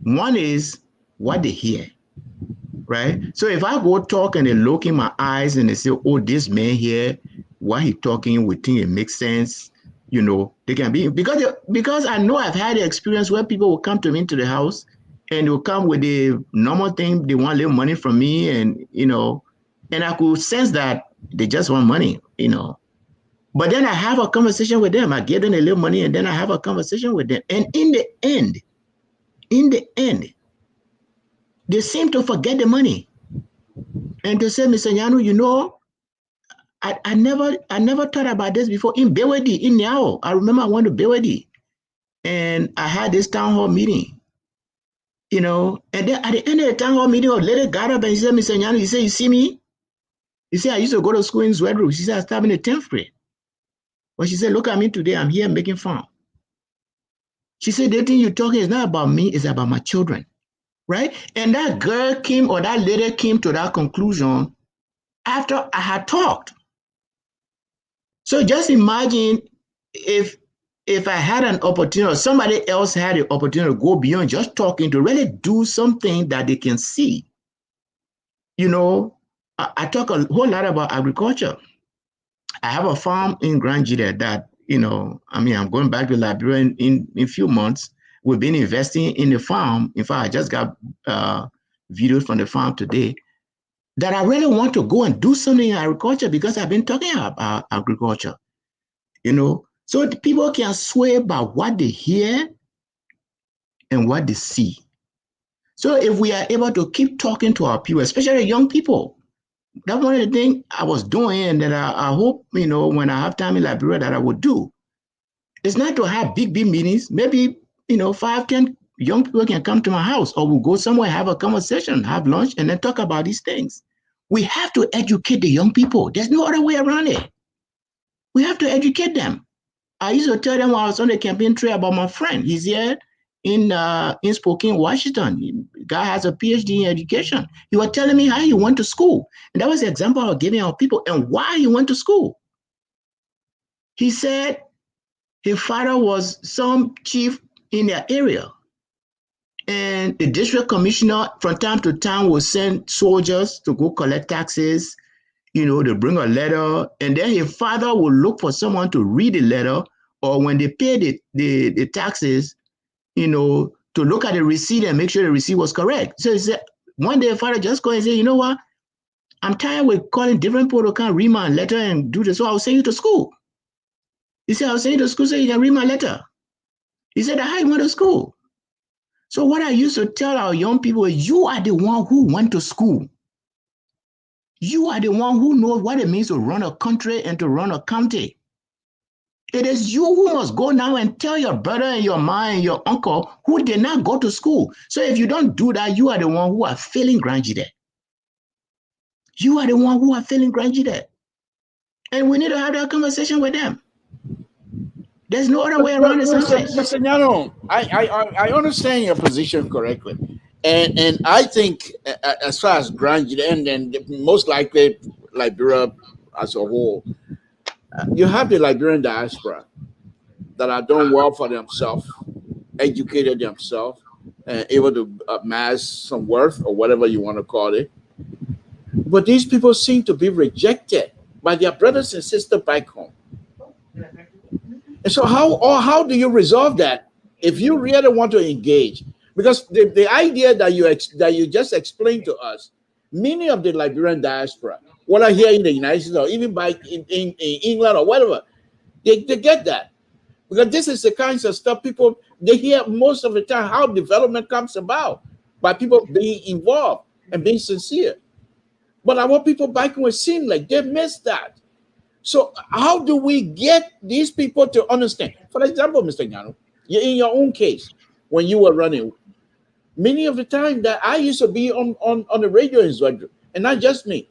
One is what they hear, right? So if I go talk and they look in my eyes and they say, oh, this man here, what he talking, we think it makes sense, you know, they can be, because I know I've had the experience where people will come to me into the house and they'll come with the normal thing, they want a little money from me, and, you know, and I could sense that they just want money, you know. But then I have a conversation with them. I give them a little money and then I have a conversation with them. And in the end, they seem to forget the money. And to say, Mr. Nyanu, you know, I never thought about this before. In Bewedi, in Nyao, I remember I went to Bewedi and I had this town hall meeting, you know, and then at the end of the town hall meeting, a lady got up and she said, Mr. Nyanu, he said, you see me? He said, I used to go to school in Zwedru. She said, I started in the 10th grade. But she said, look at me today, I'm here making fun. She said, the thing you're talking is not about me, it's about my children, right? And that lady came to that conclusion after I had talked. So just imagine if I had an opportunity, or somebody else had the opportunity to go beyond just talking, to really do something that they can see. You know, I talk a whole lot about agriculture. I have a farm in Grand GEDEH that, you know, I mean, I'm going back to Liberia in a few months. We've been investing in the farm. In fact, I just got videos from the farm today that I really want to go and do something in agriculture, because I've been talking about agriculture, you know. So the people can sway by what they hear and what they see. So if we are able to keep talking to our people, especially young people, that's one of the things I was doing, and that I hope, you know, when I have time in Liberia, that I would do. It's not to have big meetings. Maybe, you know, 5, 10 young people can come to my house, or we'll go somewhere, have a conversation, have lunch, and then talk about these things. We have to educate the young people. There's no other way around it. We have to educate them. I used to tell them when I was on the campaign trail about my friend. He's here in Spokane, Washington. The guy has a PhD in education. He was telling me how he went to school. And that was the example I was giving our people and why he went to school. He said his father was some chief in their area. And the district commissioner from time to time will send soldiers to go collect taxes. They bring a letter, and then his father will look for someone to read the letter, or when they pay the taxes, to look at the receipt and make sure the receipt was correct. So he said, one day, father just go and say, you know what? I'm tired with calling different people to come read my letter and do this, so I'll send you to school. He said, I'll send you to school so you can read my letter. He said, I went to school. So what I used to tell our young people is, you are the one who went to school. You are the one who knows what it means to run a country and to run a county. It is you who must go now and tell your brother and your mom and your uncle who did not go to school. So if you don't do that, you are the one who are failing Grand GEDEH. You are the one who are failing Grand GEDEH. And we need to have that conversation with them. There's no other way around it. Mr. NYANUE, I understand your position correctly. And I think as far as Grand GEDEH and then most likely Liberia as a whole, you have the Liberian diaspora that are doing well for themselves, educated themselves, and able to amass some worth or whatever you want to call it. But these people seem to be rejected by their brothers and sisters back home. And so how do you resolve that if you really want to engage? Because the idea that you just explained to us, many of the Liberian diaspora, whether here in the United States or even in England or whatever, they get that. Because this is the kinds of stuff people, they hear most of the time how development comes about by people being involved and being sincere. But our people back home seem like they missed that. So how do we get these people to understand? For example, Mr. NYANUE, in your own case, when you were running, many of the time that I used to be on the radio in Zwadru, and not just me,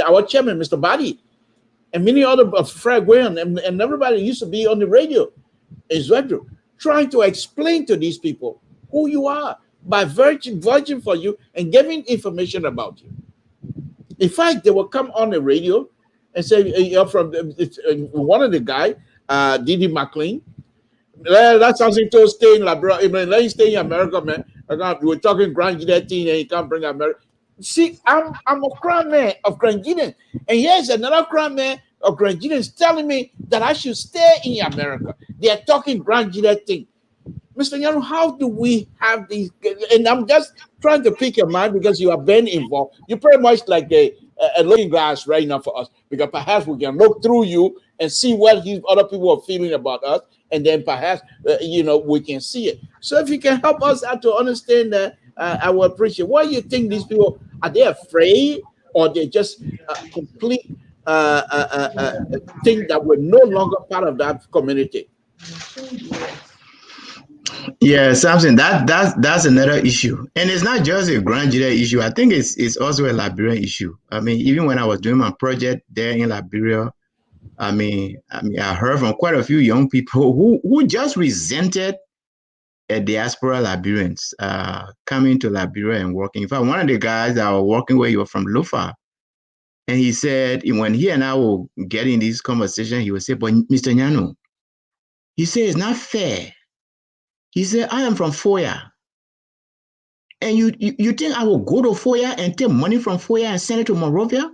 our chairman, Mr. Badi, and many other Fred Gwen and everybody used to be on the radio in Zwadru, trying to explain to these people who you are by virgin for you and giving information about you. In fact, they will come on the radio and say, you're from one of the guy, Didi McLean. That's something to stay in Liberia. Let you stay in America, man. We're talking Grand GEDEH thing and you can't bring America. See, I'm a crown man of Grand GEDEH. And here's another crown man of Grand GEDEH telling me that I should stay in America. They are talking Grand GEDEH thing. Mr. NYANUE, how do we have these? And I'm just trying to pick your mind because you have been involved. You're pretty much like a looking glass right now for us, because perhaps we can look through you and see what other people are feeling about us, and then perhaps we can see it. So if you can help us out to understand that, I will appreciate. What do you think these people are? They afraid, or they just complete think that we're no longer part of that community? Yeah, Samson, that's another issue, and it's not just a Grand GEDEH issue. I think it's also a Liberian issue. I mean, even when I was doing my project there in Liberia, I heard from quite a few young people who just resented diaspora Liberians coming to Liberia and working. In fact, one of the guys that I was working with, he was from Lufa, and he said when he and I will get in this conversation, he would say, "But Mr. NYANUE," he said, "it's not fair." He said, "I am from Foya. And you think I will go to Foya and take money from Foya and send it to Monrovia?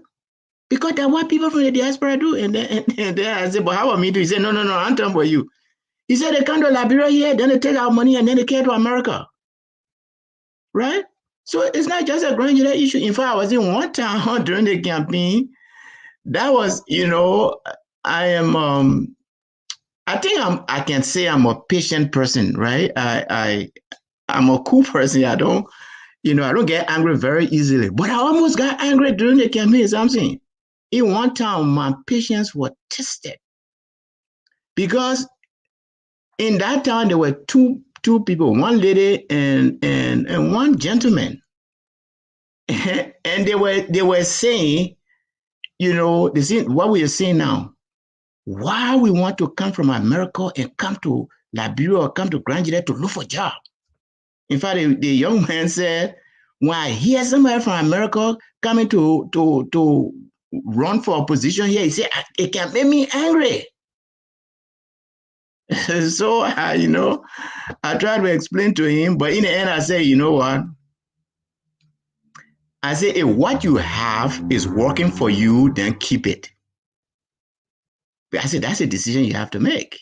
Because that's what people from the diaspora do." And then I said, "But how about me do?" He said, No, I'm talking about you. He said, "They come to Liberia here, then they take our money and then they came to America." Right? So it's not just a Grand GEDEH issue. In fact, I was in one town during the campaign. That was, I can say I'm a patient person, right? I'm a cool person. I don't get angry very easily. But I almost got angry during the campaign, Samson. In one town, my patience was tested. Because in that town, there were two people, one lady and one gentleman. And they were saying, what we are saying now. Why we want to come from America and come to Liberia or come to Grand GEDEH to look for a job? In fact, the young man said, when I hear somebody from America coming to run for a position here, he said, it can make me angry. So, I tried to explain to him, but in the end, I said, you know what? I said, if what you have is working for you, then keep it. But I said, that's a decision you have to make.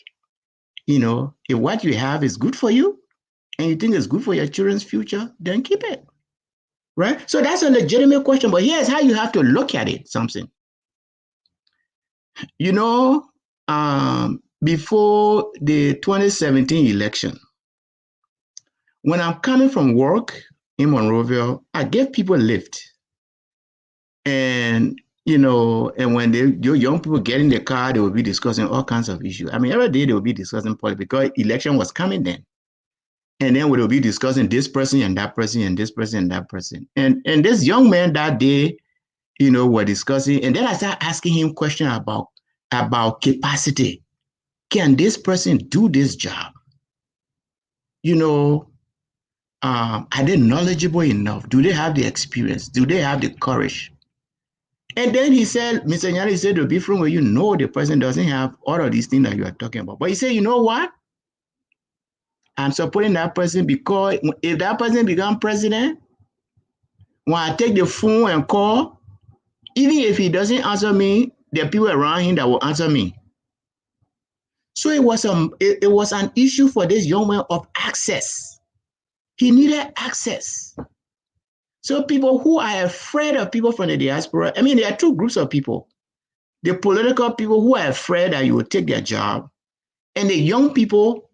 If what you have is good for you and you think it's good for your children's future, then keep it. Right? So that's a legitimate question. But here's how you have to look at it, Samson. Before the 2017 election, when I'm coming from work in Monroeville, I gave people a lift. And, and when your young people get in the car, they will be discussing all kinds of issues. I mean, every day they will be discussing politics because election was coming then. And then we will be discussing this person and that person and this person and that person. And this young man that day, were discussing. And then I started asking him questions about capacity. Can this person do this job? Are they knowledgeable enough? Do they have the experience? Do they have the courage? And then he said, Mr. Nyani, he said, the different way the person doesn't have all of these things that you are talking about. But he said, you know what? I'm supporting that person because if that person becomes president, when I take the phone and call, even if he doesn't answer me, there are people around him that will answer me. So it was an issue for this young man of access. He needed access. So people who are afraid of people from the diaspora, I mean, there are two groups of people. The political people who are afraid that you will take their job, and the young people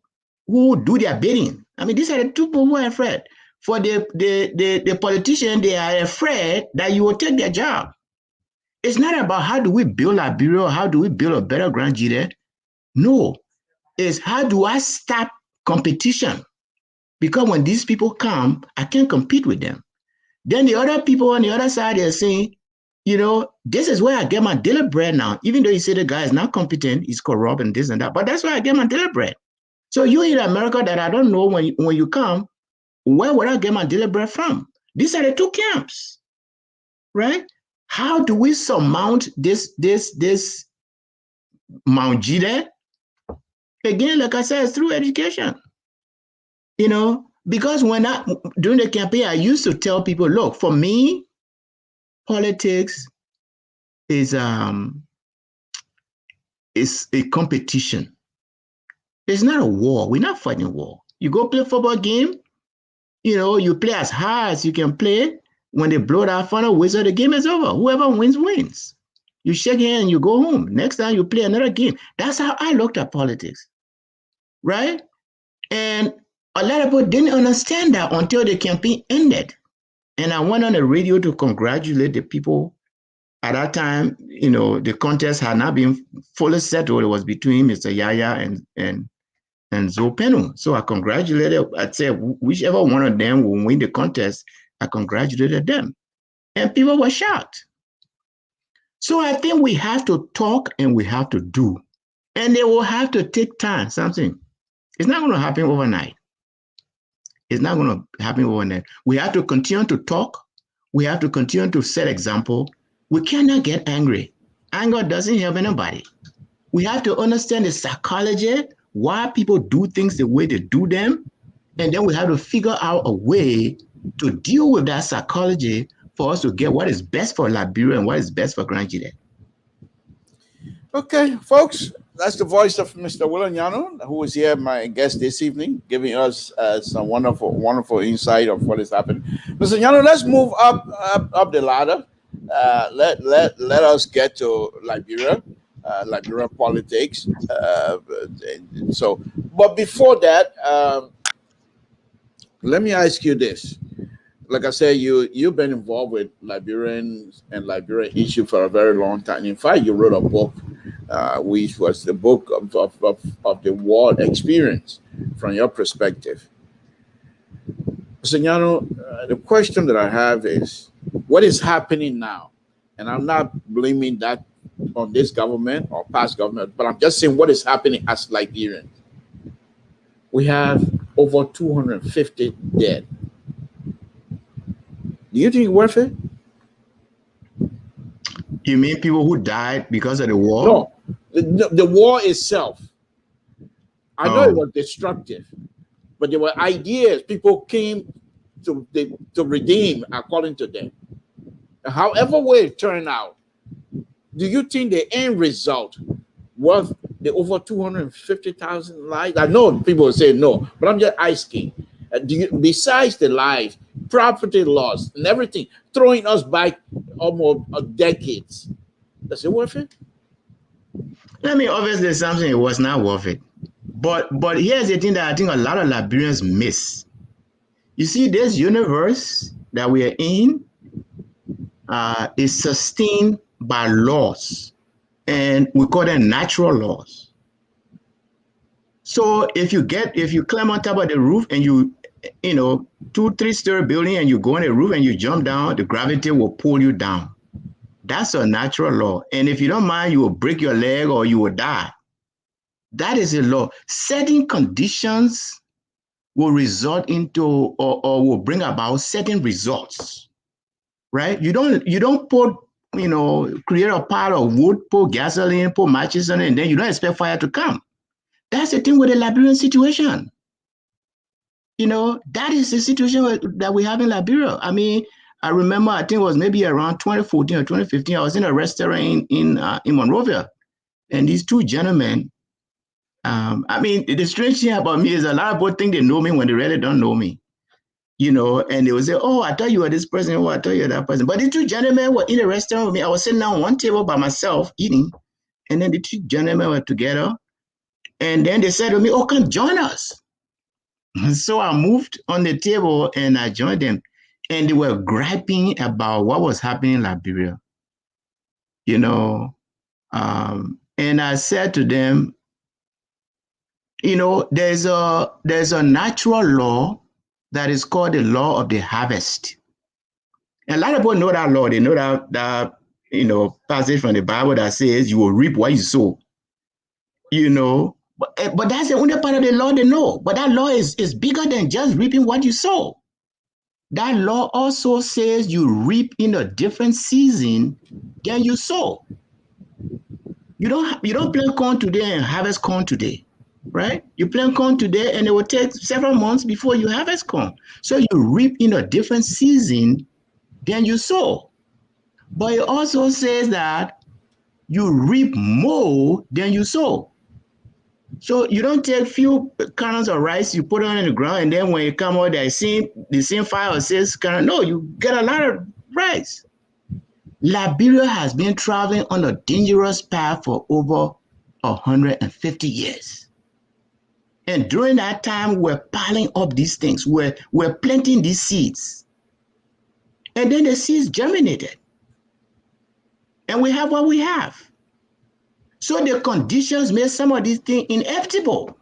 who do their bidding. I mean, these are the two people who are afraid. For the politician, they are afraid that you will take their job. It's not about how do we build Liberia or how do we build a better Grand GEDEH. No, it's how do I stop competition? Because when these people come, I can't compete with them. Then the other people on the other side are saying, this is where I get my daily bread now. Even though you say the guy is not competent, he's corrupt and this and that, but that's where I get my daily bread. So you in America that I don't know when you come, where would I get my daily bread from? These are the two camps, right? How do we surmount this Mount GEDEH? Again, like I said, it's through education. Because during the campaign, I used to tell people, look, for me, politics is a competition. It's not a war. We're not fighting a war. You go play a football game, you play as hard as you can play. When they blow that final whistle, the game is over. Whoever wins, wins. You shake hands and you go home. Next time you play another game. That's how I looked at politics, right? And a lot of people didn't understand that until the campaign ended. And I went on the radio to congratulate the people. At that time, the contest had not been fully settled. It was between Mr. Yaya and Zoe Penu. So I congratulated, I'd say whichever one of them will win the contest, I congratulated them. And people were shocked. So I think we have to talk and we have to do. And they will have to take time, something. It's not going to happen overnight. It's not going to happen overnight. We have to continue to talk. We have to continue to set example. We cannot get angry. Anger doesn't help anybody. We have to understand the psychology, why people do things the way they do them. And then we have to figure out a way to deal with that psychology for us to get what is best for Liberia and what is best for Grand GEDEH. Okay, folks, that's the voice of Mr. William NYANUE, who is here, my guest this evening, giving us some wonderful insight of what is happening. Mr. NYANUE, let's move up the ladder. Let us get to Liberia, Liberian politics. But before that, let me ask you this. Like I said, you've been involved with Liberians and Liberian issue for a very long time. In fact, you wrote a book, which was the book of the war experience from your perspective. So, the question that I have is, what is happening now? And I'm not blaming that on this government or past government, but I'm just saying what is happening as Liberians. We have over 250 dead. Do you think it's worth it? You mean people who died because of the war? No, the war itself. I know it was destructive, but there were ideas people came to redeem according to them. However way it turned out, do you think the end result was the over 250,000 lives? I know people will say no, but I'm just asking. Do you, besides the lives, property loss, and everything, throwing us back almost decades, is it worth it? I mean, obviously, something it was not worth it. But here's the thing that I think a lot of Liberians miss. You see, this universe that we are in is sustained by laws, and we call them natural laws. So if you climb on top of the roof and you 2-3-story building and you go on the roof and you jump down, the gravity will pull you down. That's a natural law. And if you don't mind, you will break your leg or you will die. That is a law. Certain conditions will result into or will bring about certain results, right? You don't put, create a pile of wood, put gasoline, put matches on it, and then you don't expect fire to come. That's the thing with the Liberian situation. That is the situation that we have in Liberia. I mean, I remember, I think it was maybe around 2014 or 2015, I was in a restaurant in Monrovia, and these two gentlemen, I mean, the strange thing about me is a lot of people think they know me when they really don't know me, and they will say, oh, I thought you were this person, oh, I thought you were that person. But the two gentlemen were in a restaurant with me. I was sitting down on one table by myself eating, and then the two gentlemen were together, and then they said to me, oh, come join us. So I moved on the table and I joined them, and they were griping about what was happening in Liberia, and I said to them, there's a natural law that is called the law of the harvest. And a lot of people know that law. They know that passage from the Bible that says you will reap what you sow. But that's the only part of the law they know. But that law is bigger than just reaping what you sow. That law also says you reap in a different season than you sow. You don't plant corn today and harvest corn today, right? You plant corn today and it will take several months before you harvest corn. So you reap in a different season than you sow. But it also says that you reap more than you sow. So you don't take few kernels of rice, you put it on the ground, and then when you come out, the same 5 or 6 kernels. No, you get a lot of rice. Liberia has been traveling on a dangerous path for over 150 years. And during that time, we're piling up these things. We're planting these seeds. And then the seeds germinated. And we have what we have. So the conditions made some of these things inevitable.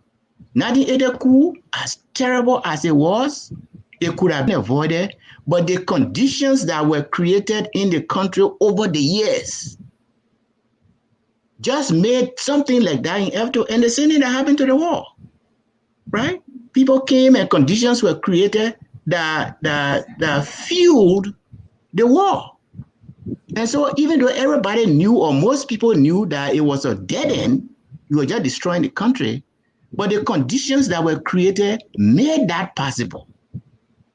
1980 coup, as terrible as it was, it could have been avoided, but the conditions that were created in the country over the years just made something like that inevitable. And the same thing that happened to the war, right? People came and conditions were created that fueled the war. And so even though everybody knew, or most people knew, that it was a dead end, you were just destroying the country, but the conditions that were created made that possible.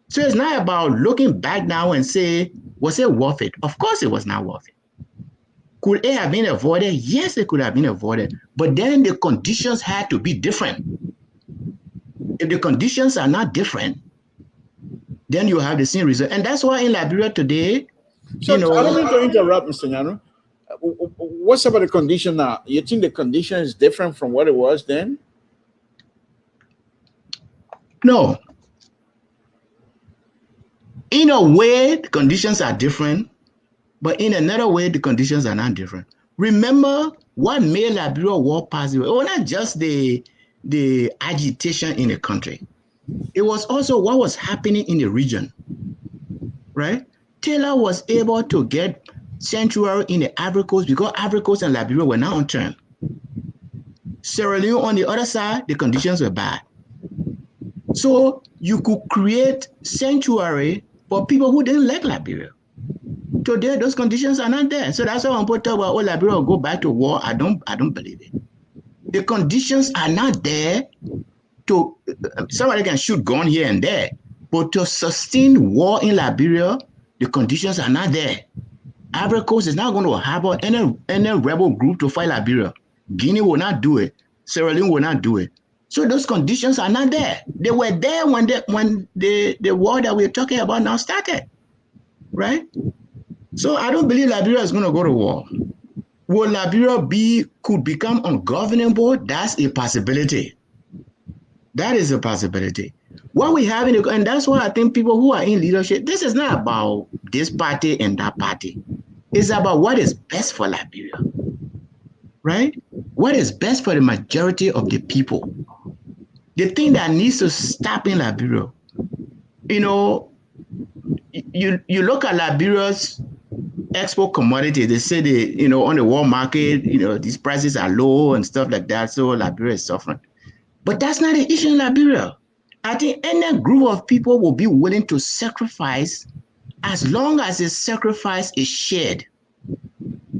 So it's not about looking back now and say, was it worth it? Of course it was not worth it. Could it have been avoided? Yes, it could have been avoided. But then the conditions had to be different. If the conditions are not different, then you have the same result. And that's why in Liberia today, so, I don't mean to interrupt, Mr. NYANUE. What's about the condition now? You think the condition is different from what it was then? No. In a way, the conditions are different, but in another way, the conditions are not different. Remember what made Liberia war possible? It was not just the agitation in the country. It was also what was happening in the region, right? Taylor was able to get sanctuary in the Ivory Coast because Ivory Coast and Liberia were not on term. Sierra Leone on the other side, the conditions were bad. So you could create sanctuary for people who didn't like Liberia. Today, those conditions are not there. So that's why when people talk about, oh, Liberia will go back to war. I don't believe it. The conditions are not there to, somebody can shoot gun here and there, but to sustain war in Liberia, the conditions are not there. Ivory Coast is not going to harbor any rebel group to fight Liberia. Guinea will not do it. Sierra Leone will not do it. So those conditions are not there. They were there when the war that we're talking about now started, right? So I don't believe Liberia is going to go to war. Will Liberia could become ungovernable? That's a possibility. That is a possibility. What we have and that's why I think people who are in leadership, this is not about this party and that party. It's about what is best for Liberia, right? What is best for the majority of the people. The thing that needs to stop in Liberia, you know, you look at Liberia's export commodity, they say on the world market, these prices are low and stuff like that, so Liberia is suffering. But that's not an issue in Liberia. I think any group of people will be willing to sacrifice as long as the sacrifice is shared.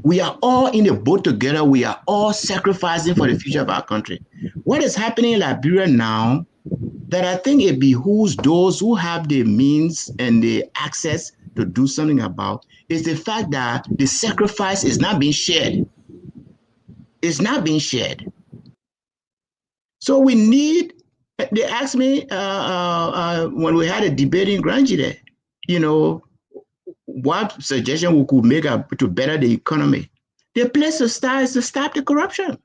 We are all in the boat together. We are all sacrificing for the future of our country. What is happening in Liberia now that I think it behooves those who have the means and the access to do something about is the fact that the sacrifice is not being shared. It's not being shared. So we need, they asked me when we had a debate in Grand GEDEH, what suggestion we could make to better the economy. The place to start is to stop the corruption.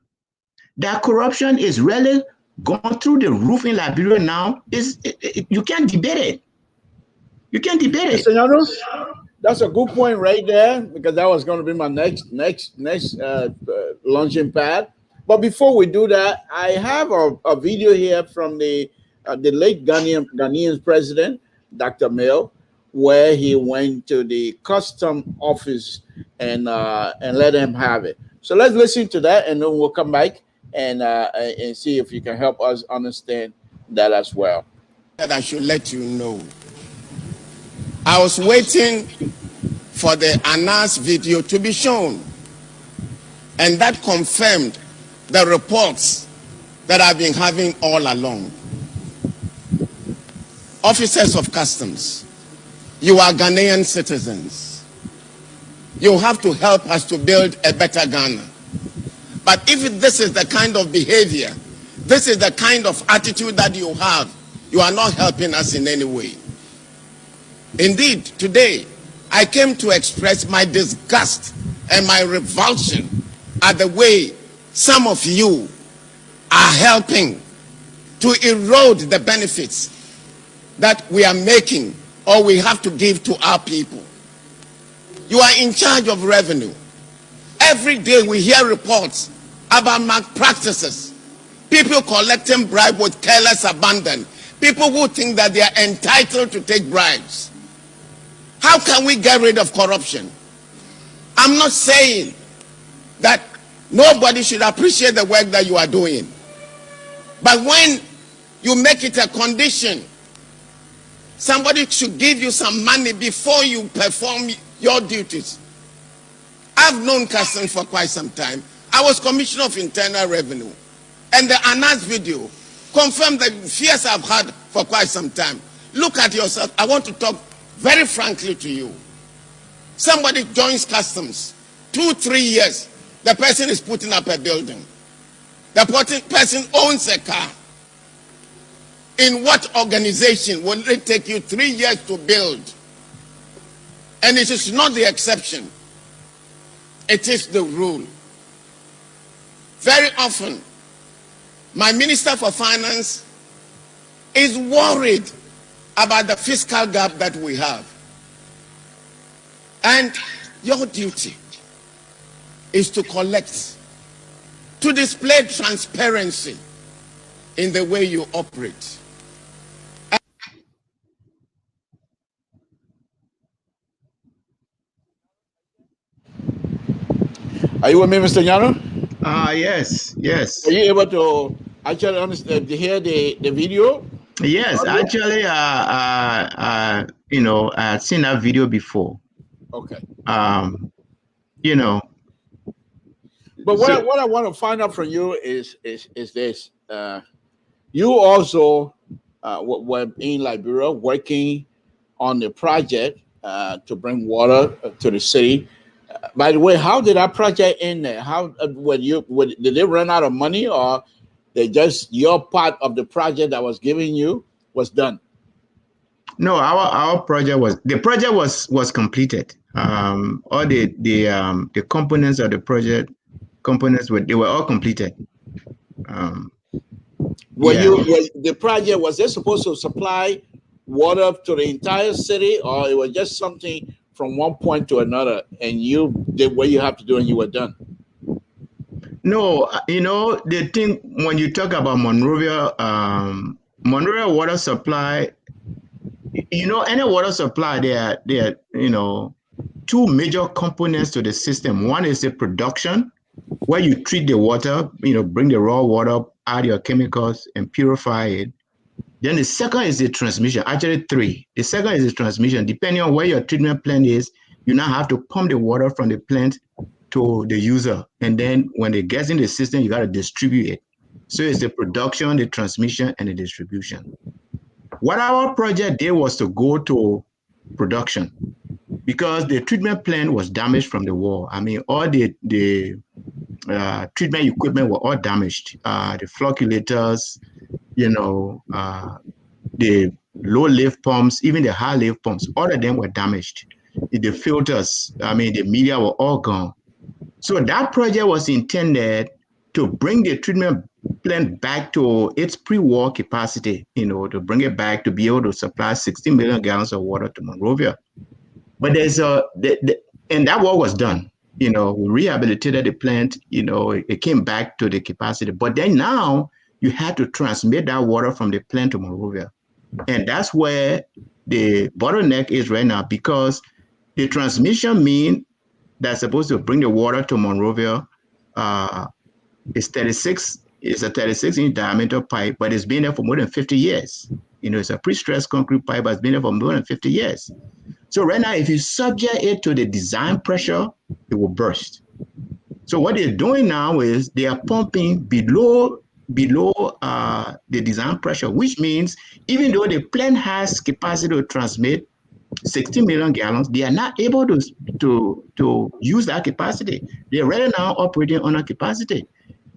That corruption is really gone through the roof in Liberia now. You can't debate it. You can't debate it. NYANUE, that's a good point right there, because that was going to be my next launching pad. But before we do that, I have a video here from the late Ghanaian president, Dr. Mill, where he went to the custom office and let him have it. So let's listen to that, and then we'll come back and see if you can help us understand that as well. That I should let you know. I was waiting for the announced video to be shown, and that confirmed the reports that I've been having all along. Officers of customs, you are Ghanaian citizens. You have to help us to build a better Ghana. But if this is the kind of behavior, this is the kind of attitude that you have, you are not helping us in any way. Indeed, today, I came to express my disgust and my revulsion at the way some of you are helping to erode the benefits that we are making or we have to give to our people. You are in charge of revenue. Every day we hear reports about malpractices. People collecting bribes with careless abandon. People who think that they are entitled to take bribes. How can we get rid of corruption? I'm not saying that nobody should appreciate the work that you are doing. But when you make it a condition, somebody should give you some money before you perform your duties. I've known customs for quite some time. I was Commissioner of Internal Revenue. And the announced video confirmed the fears I've had for quite some time. Look at yourself. I want to talk very frankly to you. Somebody joins customs, 2-3 years, the person is putting up a building. The person owns a car. In what organization will it take you 3 years to build? And it is not the exception. It is the rule. Very often, my Minister for Finance is worried about the fiscal gap that we have. And your duty is to collect, to display transparency in the way you operate. Are you with me, Mr. NYANUE? Yes. Are you able to actually understand, to hear the video? Yes, actually, I've seen that video before. Okay. But what I want to find out from you is this: you also were in Liberia working on the project to bring water to the city. By the way, how did that project end there? How did they run out of money, or they just your part of the project that was given you was done? No, our project was completed. All the components of the project they were all completed. The project, was they supposed to supply water to the entire city, or it was just something from one point to another, and you did what you have to do and you were done? No, the thing when you talk about Monrovia, Monrovia water supply, any water supply, there are two major components to the system. One is the production, where you treat the water, bring the raw water, add your chemicals, and purify it. Then the second is the transmission. Actually, three. The second is the transmission. Depending on where your treatment plant is, you now have to pump the water from the plant to the user. And then when it gets in the system, you got to distribute it. So it's the production, the transmission, and the distribution. What our project did was to go to production because the treatment plant was damaged from the war. I mean, all the treatment equipment were all damaged. The flocculators, the low lift pumps, even the high lift pumps, all of them were damaged. The filters, the media were all gone. So that project was intended to bring the treatment plant back to its pre-war capacity, to bring it back to be able to supply 60 million gallons of water to Monrovia. But and that work was done. We rehabilitated the plant, it came back to the capacity. But then now you had to transmit that water from the plant to Monrovia. And that's where the bottleneck is right now, because the transmission mean that's supposed to bring the water to Monrovia is a 36-inch diameter pipe, but it's been there for more than 50 years. It's a pre-stressed concrete pipe, but it's been there for more than 50 years. So right now, if you subject it to the design pressure, it will burst. So what they're doing now is they are pumping below the design pressure, which means even though the plant has capacity to transmit 60 million gallons, they are not able to use that capacity. They're right now operating on a capacity.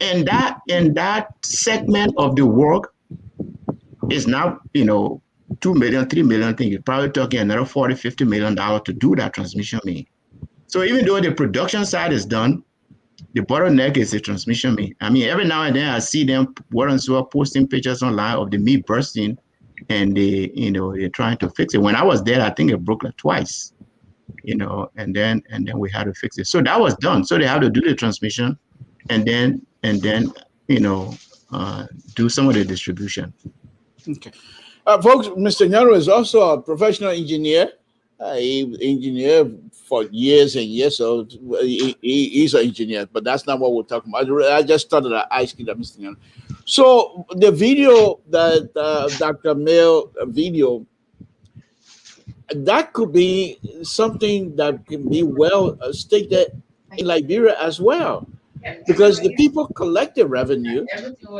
And that segment of the work is now, 2 million, 3 million thing. You're probably talking another $40, $50 million to do that transmission main. So even though the production side is done, the bottleneck is the transmission main. I mean, every now and then I see them posting pictures online of the meat bursting, and they're trying to fix it. When I was there, I think it broke like twice, and then we had to fix it. So that was done. So they had to do the transmission, and then do some of the distribution. Okay. Folks, Mr. NYANUE is also a professional engineer. He engineered for years and years, so he's an engineer, but that's not what we're talking about. I just started asking that, Mr. NYANUE. So the video that Dr. Mail video, that could be something that can be well stated in Liberia as well, because the people collect the revenue,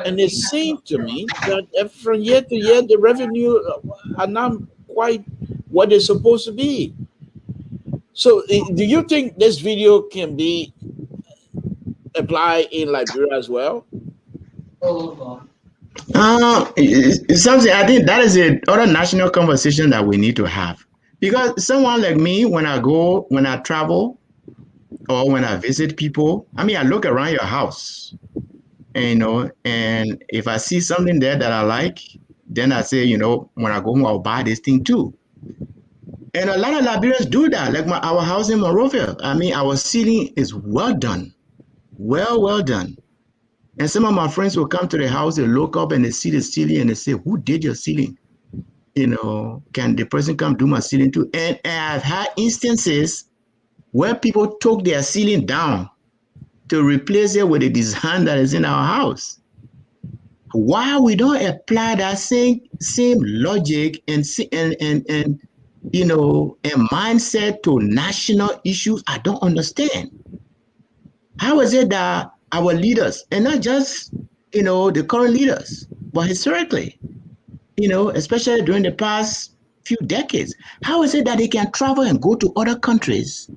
and it seemed to me that from year to year the revenue are not quite what they're supposed to be. So do you think this video can be applied in Liberia as well? It's something, I think that is another national conversation that we need to have, because someone like me, when I travel or when I visit people, I look around your house, and if I see something there that I like, then I say, when I go home, I'll buy this thing too. And a lot of Liberians do that. Like our house in Monrovia, our ceiling is well done, well done. And some of my friends will come to the house, they look up and they see the ceiling and they say, "Who did your ceiling? Can the person come do my ceiling too?" And I've had instances where people took their ceiling down to replace it with a design that is in our house. Why we don't apply that same logic and mindset to national issues, I don't understand. How is it that our leaders, and not just, the current leaders, but historically, especially during the past few decades, how is it that they can travel and go to other countries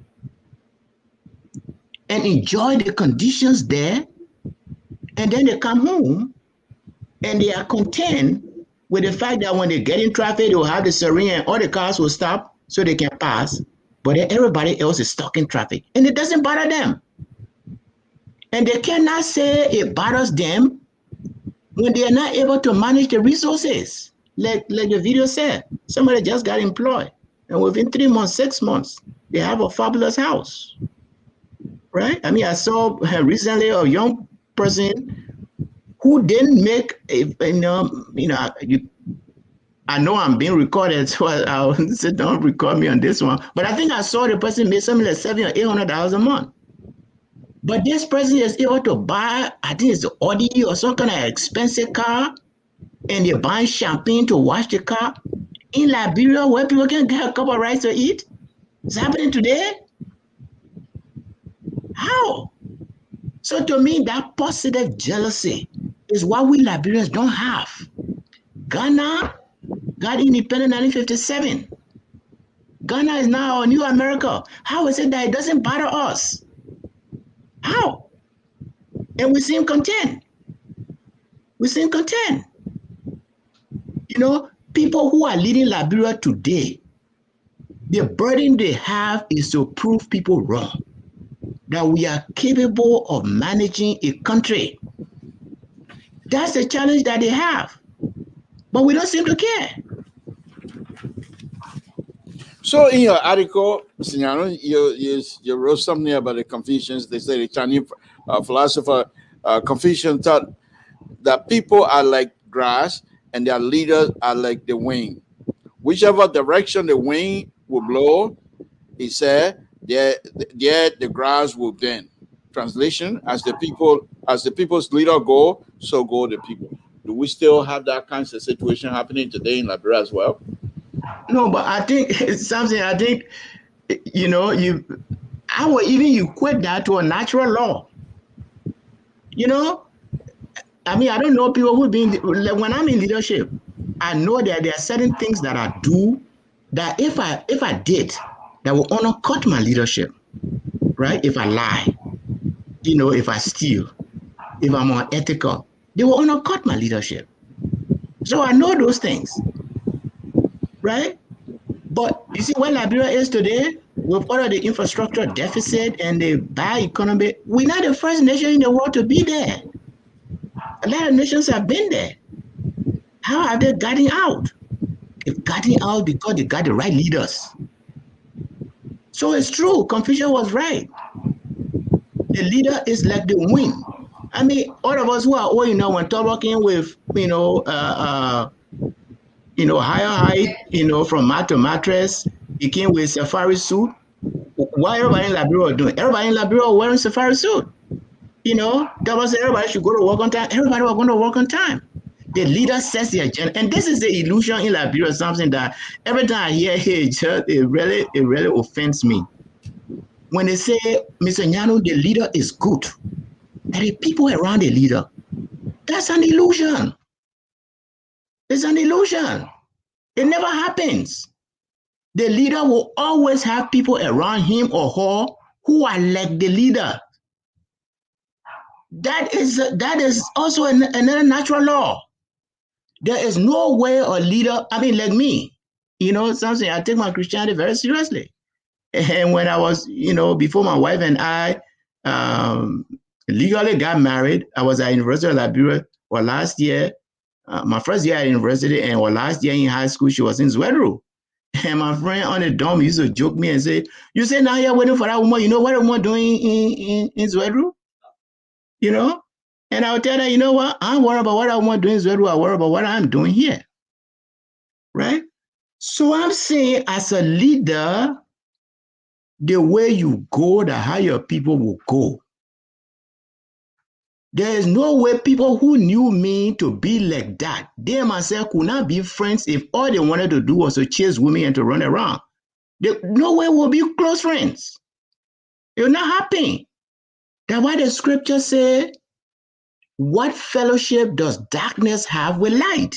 and enjoy the conditions there, and then they come home and they are content with the fact that when they get in traffic, they will have the siren and all the cars will stop so they can pass, but then everybody else is stuck in traffic and it doesn't bother them. And they cannot say it bothers them when they are not able to manage the resources. Like the video said, somebody just got employed, and within 3 months, 6 months, they have a fabulous house, right? I mean, I saw recently a young person who didn't make, I know I'm being recorded, so I'll say don't record me on this one. But I think I saw the person made something like $700,000 or $800,000 a month. But this person is able to buy, I think it's the Audi or some kind of expensive car, and they're buying champagne to wash the car in Liberia, where people can get a couple of rice to eat. It's happening today. How? So to me, that positive jealousy is what we Liberians don't have. Ghana got independent in 1957. Ghana is now a new America. How is it that it doesn't bother us? How? And we seem content. We seem content. People who are leading Liberia today, the burden they have is to prove people wrong, that we are capable of managing a country. That's the challenge that they have. But we don't seem to care. So in your article, Signano, you wrote something about the Confucians. They say the Chinese philosopher Confucian thought that people are like grass and their leaders are like the wind. Whichever direction the wind will blow, he said, there the grass will bend. Translation: as the people's leader go, so go the people. Do we still have that kind of situation happening today in Liberia as well? No, but I think it's something. I think I would even equate that to a natural law. I mean, I don't know people who been when I'm in leadership. I know that there are certain things that I do that if I did, that will undercut my leadership, right? If I lie, if I steal, if I'm unethical, they will undercut my leadership. So I know those things, right? But you see, where Liberia is today, with all of the infrastructure deficit and the bad economy, we're not the first nation in the world to be there. A lot of nations have been there. How have they gotten out? They've gotten out because they got the right leaders. So it's true, Confucius was right. The leader is like the wind. I mean, all of us who are old, when talking with, higher height, from mat to mattress, he came with safari suit. What everybody in Liberia are doing? Everybody in Liberia are wearing safari suit. That was everybody should go to work on time. Everybody was going to work on time. The leader sets the agenda, and this is the illusion in Liberia, something that every time I hear it really offends me. When they say, Mr. NYANUE, the leader is good, that the people around the leader, that's an illusion. It's an illusion. It never happens. The leader will always have people around him or her who are like the leader. That is also another natural law. There is no way a leader, I mean, like me, something, I take my Christianity very seriously. And when I was, before my wife and I legally got married, I was at University of Liberia last year, my first year at university, and last year in high school, she was in Zwedru. And my friend on the dorm used to joke me and say, you say now you're waiting for that woman, you know what woman doing in Zwedru? And I would tell her, you know what? I'm worried about what I want to do in Zwedru. I worry about what I'm doing here. Right? So I'm saying, as a leader, the way you go, the higher people will go. There is no way people who knew me to be like that, they myself could not be friends if all they wanted to do was to chase women and to run around. No way we'll be close friends. It will not happen. That's why the scripture say, what fellowship does darkness have with light?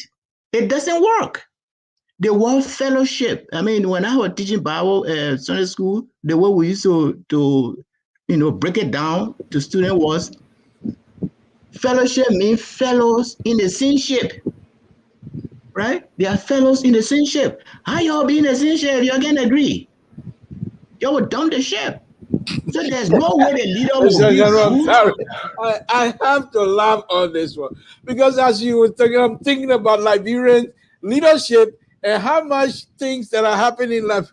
It doesn't work. The word fellowship, I mean, when I was teaching Bible Sunday school, the way we used to break it down to students was, fellowship means fellows in the same ship, right? They are fellows in the same ship. How y'all be in the same ship? Y'all can agree. Y'all would dump the ship. So there's no way the leader will be I'm good. sorry. I have to laugh on this one because as you were talking, I'm thinking about Liberian leadership and how much things that are happening in life.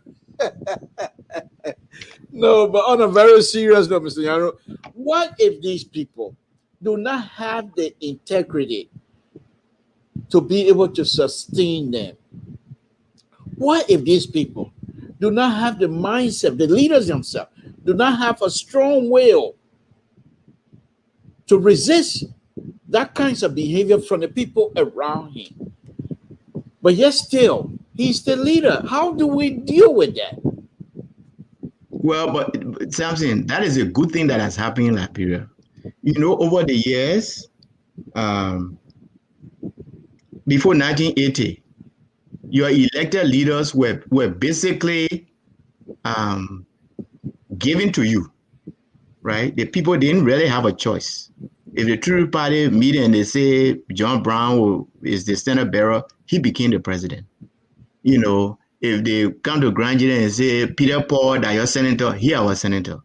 No, but on a very serious note, Mr. Yano, what if these people do not have the integrity to be able to sustain them? What if these people do not have the mindset, the leaders themselves, do not have a strong will to resist that kinds of behavior from the people around him? But yet still, he's the leader. How do we deal with that? Well, but Samson, that is a good thing that has happened in Liberia. Over the years, before 1980, your elected leaders were basically given to you, right? The people didn't really have a choice. If the True Party meet and they say John Brown is the standard bearer, he became the president. If they come to Grand Jury and say, Peter Paul, that you're senator, he our senator.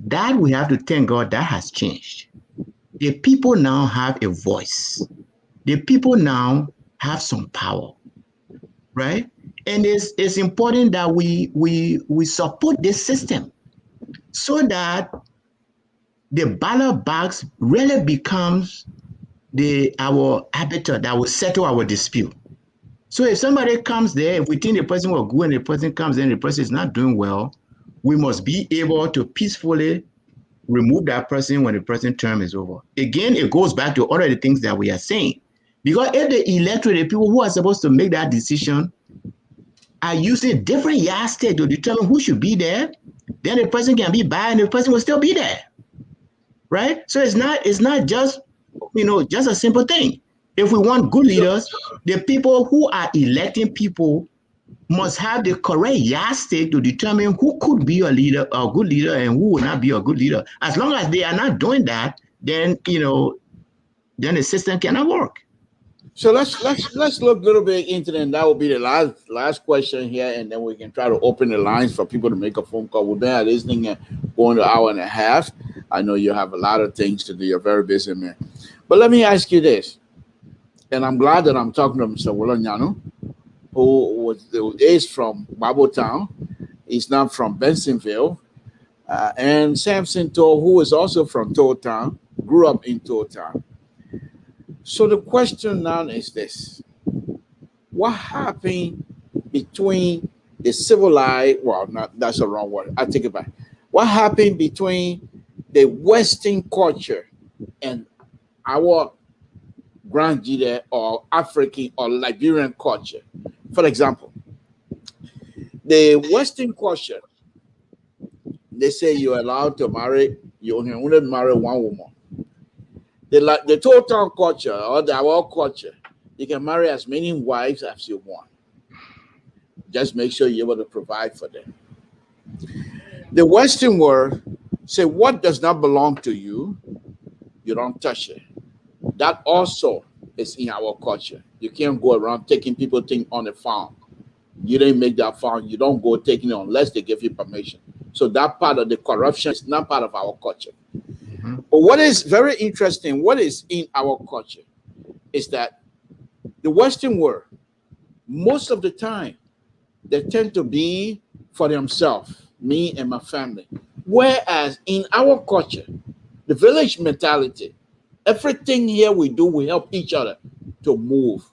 That we have to thank God that has changed. The people now have a voice. The people now have some power, right? And it's important that we support this system so that the ballot box really becomes our arbiter that will settle our dispute. So if somebody comes there, if we think the person will go and the person comes in, the person is not doing well, we must be able to peacefully remove that person when the person's term is over. Again, it goes back to all of the things that we are saying. Because if the electorate, the people who are supposed to make that decision, are using different yardsticks to determine who should be there, then the person can be by and the person will still be there, right? So it's not just just a simple thing. If we want good leaders, the people who are electing people must have the correct yardstick to determine who could be a good leader, and who will not be a good leader. As long as they are not doing that, then then the system cannot work. So let's look a little bit into it, and that will be the last question here, and then we can try to open the lines for people to make a phone call. We've been at this thing going to an hour and a half. I know you have a lot of things to do. You're very busy, man. But let me ask you this, and I'm glad that I'm talking to Mr. NYANUE, who is from Bible Town. He's not from Bensonville. And Samson Toll, who is also from Toll Town, grew up in Toll Town. So the question now is this: what happened between the civilized, well, not that's the wrong word, I take it back. What happened between the Western culture and our Grand GEDEH or African or Liberian culture? For example, the Western culture, they say you're allowed to marry, you only marry one woman. The total culture or our culture, you can marry as many wives as you want. Just make sure you're able to provide for them. The Western world say what does not belong to you, you don't touch it. That also is in our culture. You can't go around taking people things on the farm. You didn't make that farm. You don't go taking it unless they give you permission. So that part of the corruption is not part of our culture. But what is very interesting, what is in our culture, is that the Western world, most of the time, they tend to be for themselves, me and my family. Whereas in our culture, the village mentality, everything here we do, we help each other to move.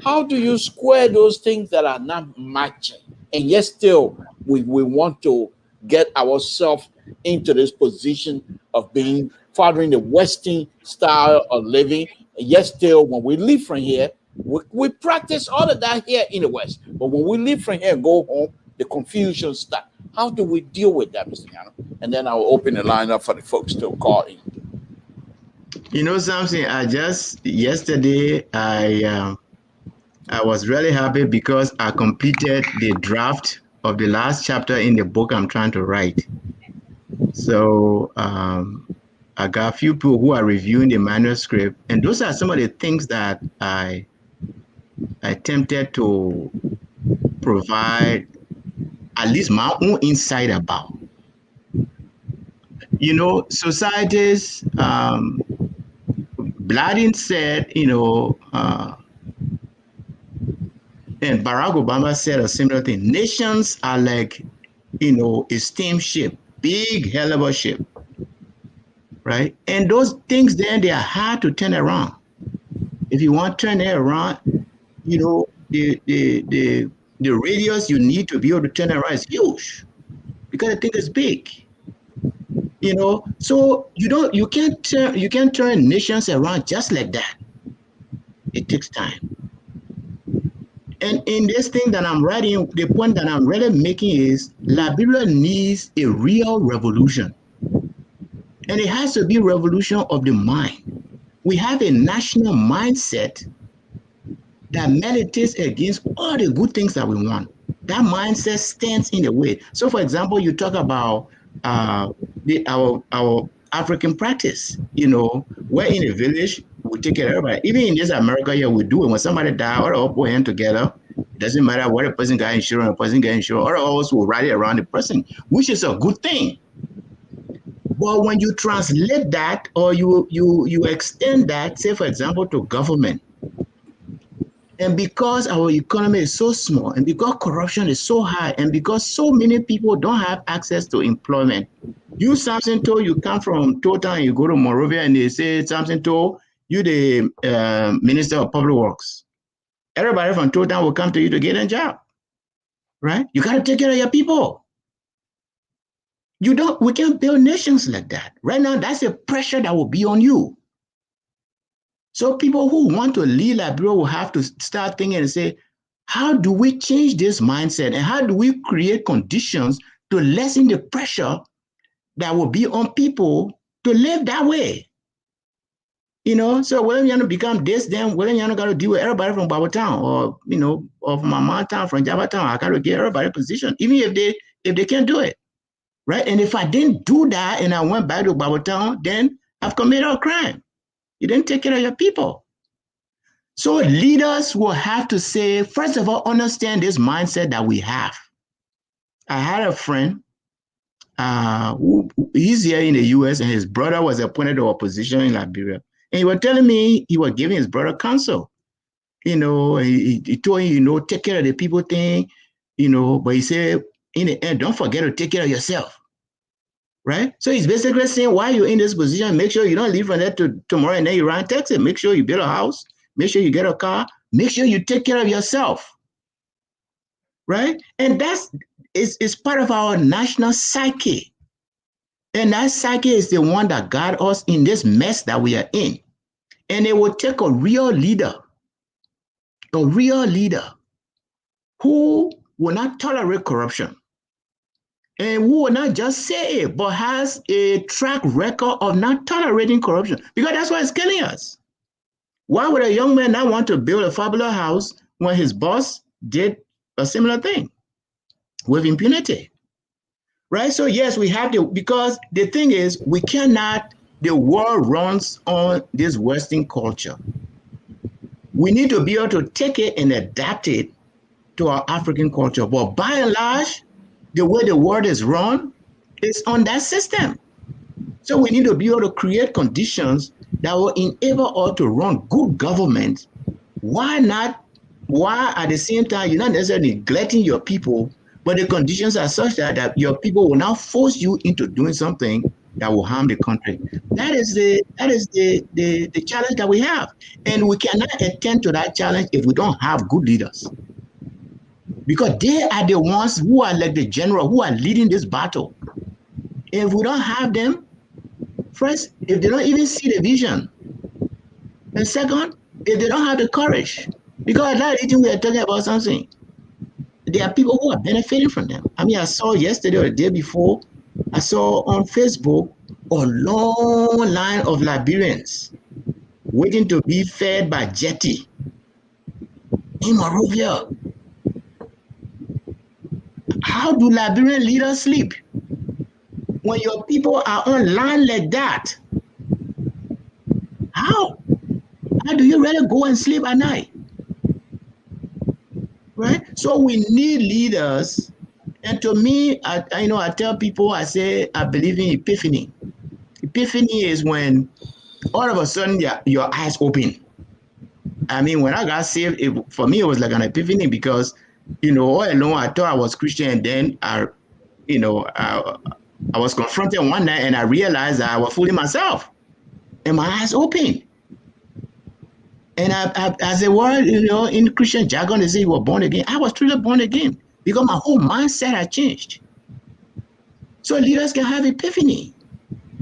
How do you square those things that are not matching? And yet still, we want to get ourselves into this position of being following the Western style of living. And yet still, when we leave from here, we practice all of that here in the West. But when we leave from here and go home, the confusion starts. How do we deal with that, Mr. Nyanu? And then I'll open the line up for the folks to call in. You know something, yesterday I was really happy because I completed the draft of the last chapter in the book I'm trying to write. So I got a few people who are reviewing the manuscript, and those are some of the things that I attempted to provide at least my own insight about. You know, societies, Bladin said, you know, and Barack Obama said a similar thing. Nations are like, you know, a steamship, big hell of a ship, right? And those things then, they are hard to turn around. If you want to turn it around, you know, the radius you need to be able to turn around is huge because the thing is big. You know, so you can't turn nations around just like that. It takes time. And in this thing that I'm writing, the point that I'm really making is Liberia needs a real revolution. And it has to be a revolution of the mind. We have a national mindset that militates against all the good things that we want. That mindset stands in the way. So, for example, you talk about our African practice. You know, we're in a village, we take care of everybody. Even in this America here, we do it. When somebody dies, all of us put hands together. It doesn't matter what a person got insurance, a person got insurance, all of us will rally around the person, which is a good thing. But when you translate that or you extend that, say, for example, to government, and because our economy is so small, and because corruption is so high, and because so many people don't have access to employment, you, Samson Toe, you come from Total and you go to Monrovia and they say, Samson Toe, you the Minister of Public Works. Everybody from Total will come to you to get a job, right? You got to take care of your people. We can't build nations like that. Right now, that's a pressure that will be on you. So people who want to lead Liberia will have to start thinking and say, how do we change this mindset? And how do we create conditions to lessen the pressure that will be on people to live that way? You know, so when you become this, then when you got to deal with everybody from Baba Town or, you know, or from Mama Town, from Java Town, I got to get everybody position, even if they can't do it, right? And if I didn't do that and I went back to Baba Town, then I've committed a crime. You didn't take care of your people. So leaders will have to say, first of all, understand this mindset that we have. I had a friend who he's here in the US, and his brother was appointed to a position in Liberia. And he was telling me he was giving his brother counsel. You know, he told him, you know, take care of the people thing, you know, but he said, in the end, don't forget to take care of yourself. Right? So he's basically saying, while you're in this position, make sure you don't leave from there to tomorrow and then you run Texas. Make sure you build a house. Make sure you get a car. Make sure you take care of yourself. Right? And it's part of our national psyche. And that psyche is the one that got us in this mess that we are in. And it will take a real leader who will not tolerate corruption. And who will not just say it, but has a track record of not tolerating corruption, because that's why it's killing us. Why would a young man not want to build a fabulous house when his boss did a similar thing with impunity? Right? So yes, we have because the thing is, the world runs on this Western culture. We need to be able to take it and adapt it to our African culture. But by and large, the way the world is run is on that system. So we need to be able to create conditions that will enable us to run good government. Why at the same time, you're not necessarily neglecting your people, but the conditions are such that your people will now force you into doing something that will harm the country. That is the challenge that we have. And we cannot attend to that challenge if we don't have good leaders. Because they are the ones who are like the general, who are leading this battle. If we don't have them, first, if they don't even see the vision, and second, if they don't have the courage, because that we are talking about something. there are people who are benefiting from them. I mean, I saw yesterday or the day before, I saw on Facebook a long line of Liberians waiting to be fed by jetty in Monrovia. How do Liberian leaders sleep when your people are on land like that? How do you really go and sleep at night? Right? So we need leaders. And to me, I tell people, I say, I believe in epiphany. Epiphany is when all of a sudden your eyes open. I mean, when I got saved, for me, it was like an epiphany because, all along I thought I was Christian, and then I was confronted one night and I realized that I was fooling myself, and my eyes opened. And as a word, in Christian jargon, they say you were born again. I was truly born again because my whole mindset had changed. So leaders can have epiphany.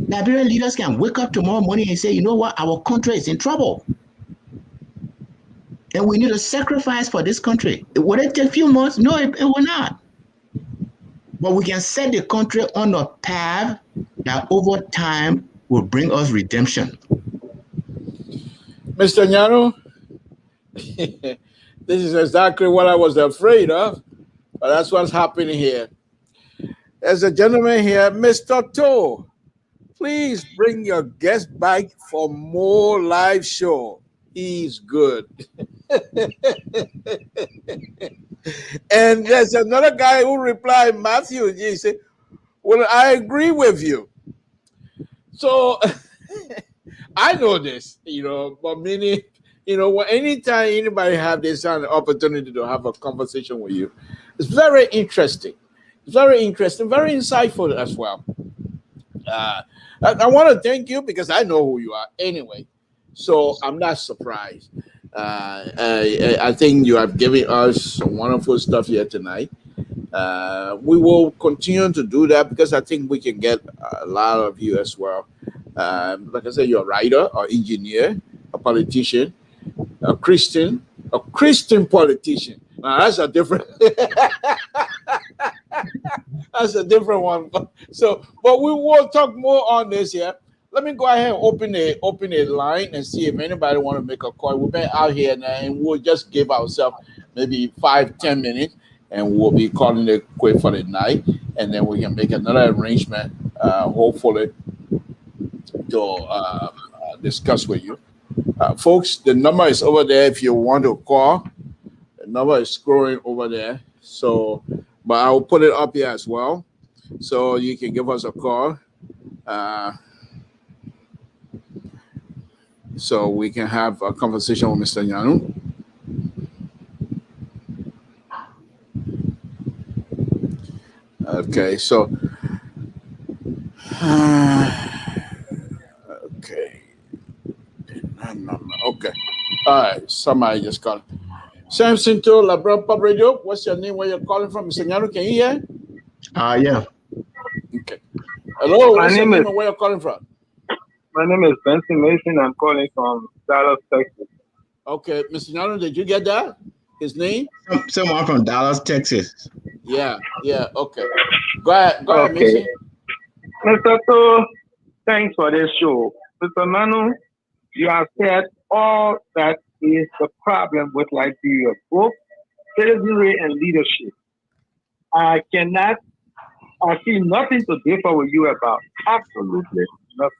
Liberian leaders can wake up tomorrow morning and say, you know what, our country is in trouble. And we need to sacrifice for this country. Will it take a few months? No, it will not. But we can set the country on a path that over time will bring us redemption. Mr. NYANUE, this is exactly what I was afraid of, but that's what's happening here. There's a gentleman here, Mr. Toe. Please bring your guest back for more live show. He's good. And there's another guy who replied, Matthew, he said, well, I agree with you. So I know this, but many, anytime anybody have this kind of opportunity to have a conversation with you, it's very interesting. It's very interesting, very insightful as well. I want to thank you because I know who you are anyway. So I'm not surprised. I think you have given us some wonderful stuff here tonight. We will continue to do that because I think we can get a lot of you as well. Like I said, you're a writer or engineer, a politician, a Christian politician. Now that's a different that's a different one. So, but we will talk more on this here. Let me go ahead and open a line and see if anybody want to make a call. We've been out here now, and we'll just give ourselves maybe 5-10 minutes, and we'll be calling it quit for the night, and then we can make another arrangement, hopefully, to discuss with you, folks. The number is over there if you want to call. The number is scrolling over there. So, but I'll put it up here as well, so you can give us a call. So we can have a conversation with Mr. NYANUE. Okay, so okay. Okay. All right, somebody just called. Samson to LIBERIA Pub Radio. What's your name? Where you're calling from, Mr. NYANUE? Can you hear? Yeah. Okay. Hello, what's your name and where you're calling from? My name is Benson Mason. I'm calling from Dallas, Texas. Okay, Mr. NYANUE, did you get that? His name? Someone from Dallas, Texas. Yeah. Okay. Go ahead, Mason. Mr. To, thanks for this show. Mr. NYANUE, you have said all that is the problem with Liberia, both citizenry and leadership. I see nothing to differ with you about. Absolutely nothing.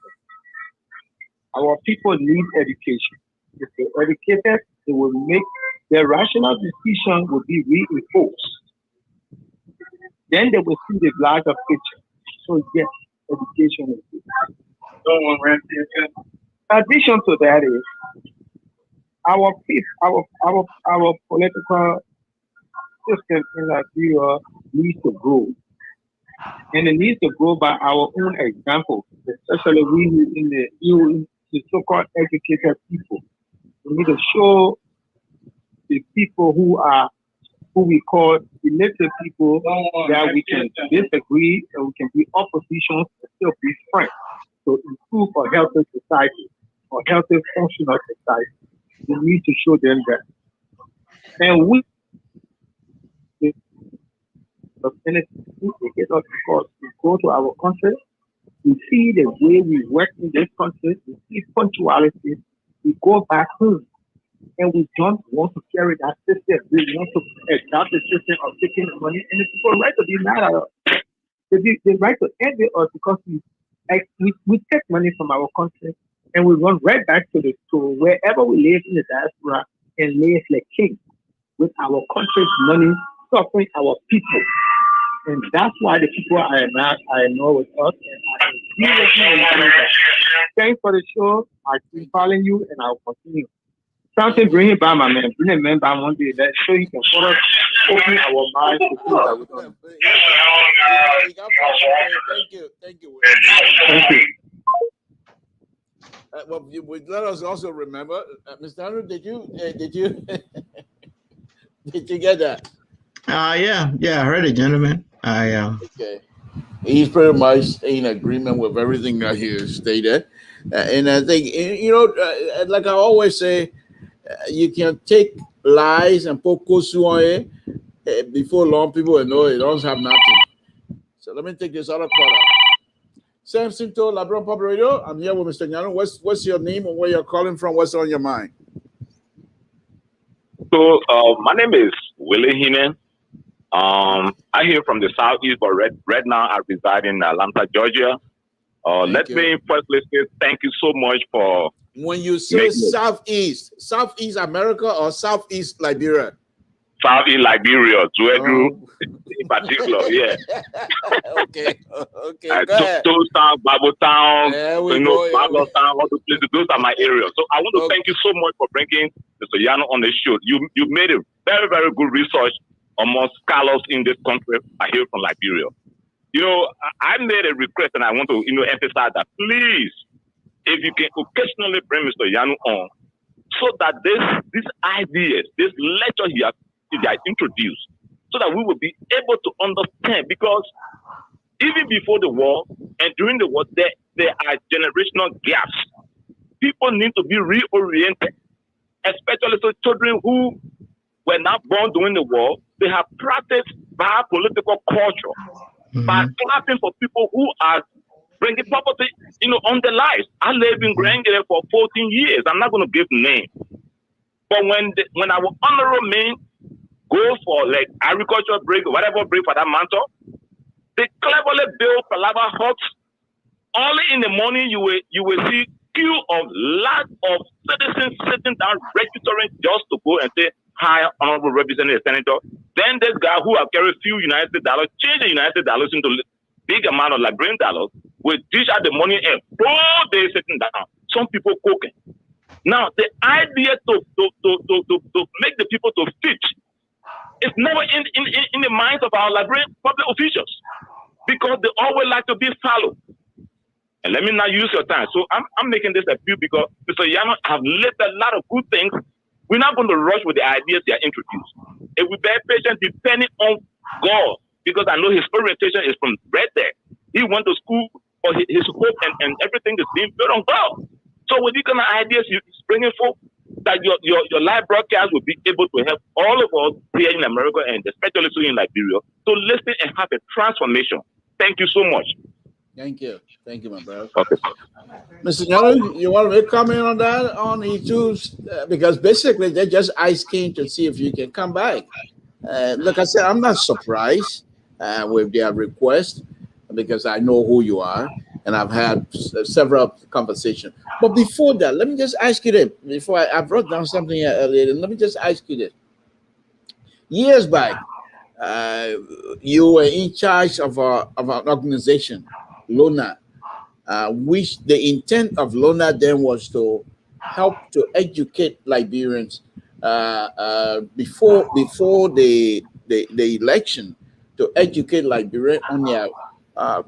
Our people need education. If they're educated, they will make their rational decision will be reinforced. Then they will see the larger picture. So yes, education is good. In addition to that is our political system in Liberia needs to grow. And it needs to grow by our own example, especially we in the so-called educated people. We need to show the people who we call elected people that we can disagree and we can be opposition and still be friends to improve a healthy society or healthy functional society. We need to show them that. And of anything. Who take us because we go to our country, we see the way we work in this country, we see punctuality, we go back home and we don't want to carry that system. We want to adopt the system of taking the money, and the people right to be mad at us. They right to envy us because we take money from our country and we run right back to wherever we live in the diaspora and live like kings with our country's money, suffering our people. And that's why the people I know with us, and I seriously encourage that. Thanks for the show. I keep following you, and I'll continue. Something bring it back, my man. Bring it man back one day. That show you can for us open our minds to things that we don't know. Thank you. Thank you. Well, let us also remember, Mr. Andrew, did you did you get that? Yeah, I heard it, gentlemen. Okay. He's pretty much in agreement with everything that he has stated. And I think, like I always say, you can take lies and put kosu on it. Before long, people will know it don't have nothing. So let me take this other part out. Samson to LIBERIA Public Radio. I'm here with Mr. NYANUE. What's your name and where you're calling from? What's on your mind? So my name is Willie Hinen. I hear from the southeast, but right now I reside in Atlanta, Georgia. Let me firstly say thank you so much for. When you say Southeast America or Southeast Liberia? Southeast Liberia, Zuedu in particular, yeah. Okay. Go ahead. Town, Bible Town, Bible Town, all those places. Those are my areas. So I want to thank you so much for bringing Mr. NYANUE on the show. You made a very, very good research amongst scholars in this country. I hear from Liberia. I made a request and I want to emphasize that please, if you can occasionally bring Mr. NYANUE on, so that these ideas, this lecture he has introduced, so that we will be able to understand, because even before the war and during the war, there are generational gaps. People need to be reoriented, especially so children who were not born during the war. They have practiced biopolitical culture by clapping for people who are bringing property, on their lives. I lived in Grangere for 14 years. I'm not going to give names. But when our honorable men go for like agricultural break, whatever break for that matter, they cleverly build palava huts. Only in the morning you will see queue of lots of citizens sitting down registering just to go and say, hi, honorable representative senator. Then this guy who have carried few United States dollars, change the United States dollars into big amount of Liberian dollars, will dish out the money and all day sitting down. Some people cooking. Now the idea to make the people to fit is never in the minds of our Liberian public officials, because they always like to be followed. And let me not use your time. So I'm making this appeal because Mr. NYANUE have listed a lot of good things. We're not going to rush with the ideas they are introduced. If we bear patient depending on God, because I know his orientation is from right there. He went to school for his hope and everything is being built on God. So with these kind of ideas he's bringing forth, that your live broadcast will be able to help all of us here in America and especially in Liberia to listen and have a transformation. Thank you so much. Thank you, my brother. Okay. Mr. NYANUE, you want to make a comment on that on E2? Because basically they're just asking to see if you can come back. Like I said, I'm not surprised with their request, because I know who you are and I've had several conversations. But before that, let me just ask you this. Before I brought down something earlier, let me just ask you this. Years back, you were in charge of an organization, LONA, which the intent of LONA then was to help to educate Liberians before the election, to educate Liberians on their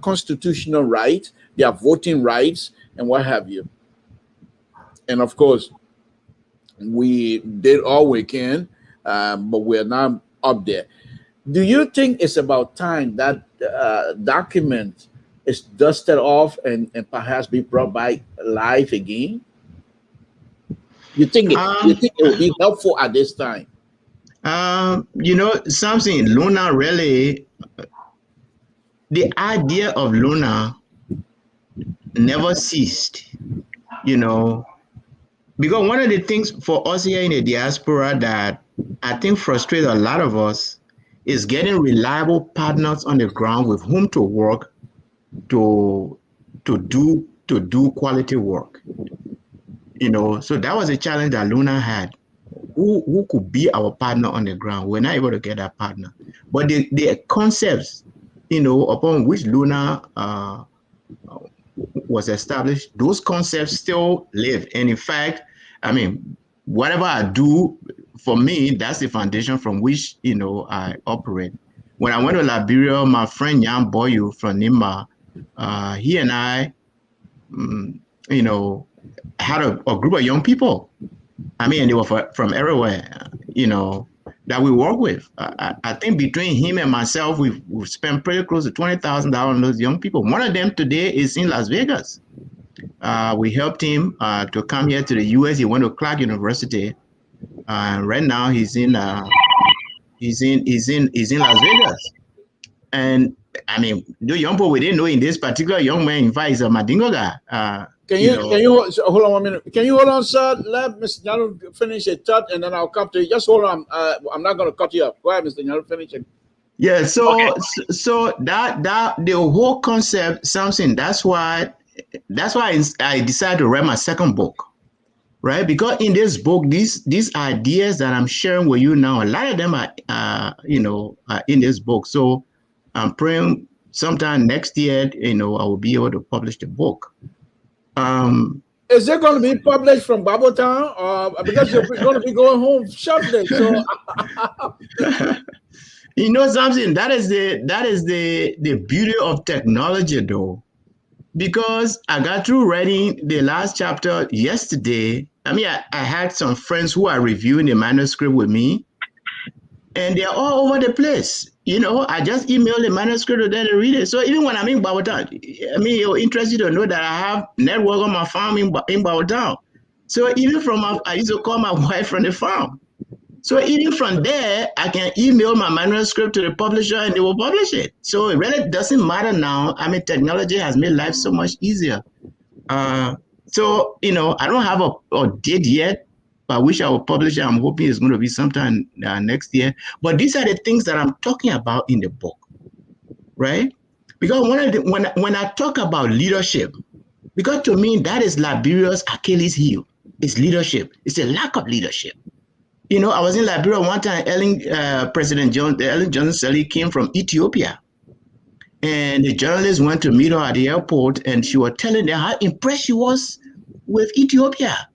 constitutional rights, their voting rights, and what have you. And of course, we did all we can, but we're not up there. Do you think it's about time that document is dusted off and perhaps be brought back live again? You think it will be helpful at this time? Something LONA really the idea of Luna never ceased, you know, because one of the things for us here in the diaspora that I think frustrates a lot of us is getting reliable partners on the ground with whom to work to do quality work. You know, so that was a challenge that Luna had. Who could be our partner on the ground? We're not able to get that partner. But the concepts, you know, upon which Luna was established, those concepts still live. And in fact, I mean, whatever I do, for me, that's the foundation from which, you know, I operate. When I went to Liberia, my friend Jan Boyu from Nima, he and I, you know, had a group of young people. I mean, they were from everywhere, you know, that we work with. I think between him and myself, we've spent pretty close to $20,000 on those young people. One of them today is in Las Vegas. We helped him to come here to the U.S. He went to Clark University. Right now, he's in Las Vegas. And I mean, the young people we didn't know in this particular young man, in fact, is a Madingo guy. Can you hold on 1 minute? Can you hold on, sir? Let Mr. Nyanu finish a thought, and then I'll come to you. Just hold on. I'm not going to cut you off. Go ahead, Mr. Nyanu, finish it. Yeah. So that the whole concept, Samson. That's why I decided to write my second book, right? Because in this book, these ideas that I'm sharing with you now, a lot of them are in this book. So I'm praying sometime next year, you know, I will be able to publish the book. Is it going to be published from Babylon, or because you're going to be going home shortly? So, you know, something that is the beauty of technology, though, because I got through writing the last chapter yesterday. I mean, I had some friends who are reviewing the manuscript with me, and they're all over the place. You know, I just emailed the manuscript to them to read it. So even when I'm in Bawotown, I mean, you're interested to know that I have network on my farm in Bawotown. So even I used to call my wife from the farm. So even from there, I can email my manuscript to the publisher and they will publish it. So it really doesn't matter now. I mean, technology has made life so much easier. So, you know, I don't have a date yet, by which I will publish it. I'm hoping it's going to be sometime next year. But these are the things that I'm talking about in the book, right? Because when I talk about leadership, because to me, that is Liberia's Achilles heel. It's leadership. It's a lack of leadership. You know, I was in Liberia one time. President Ellen Johnson Sirleaf came from Ethiopia. And the journalist went to meet her at the airport, and she was telling them how impressed she was with Ethiopia.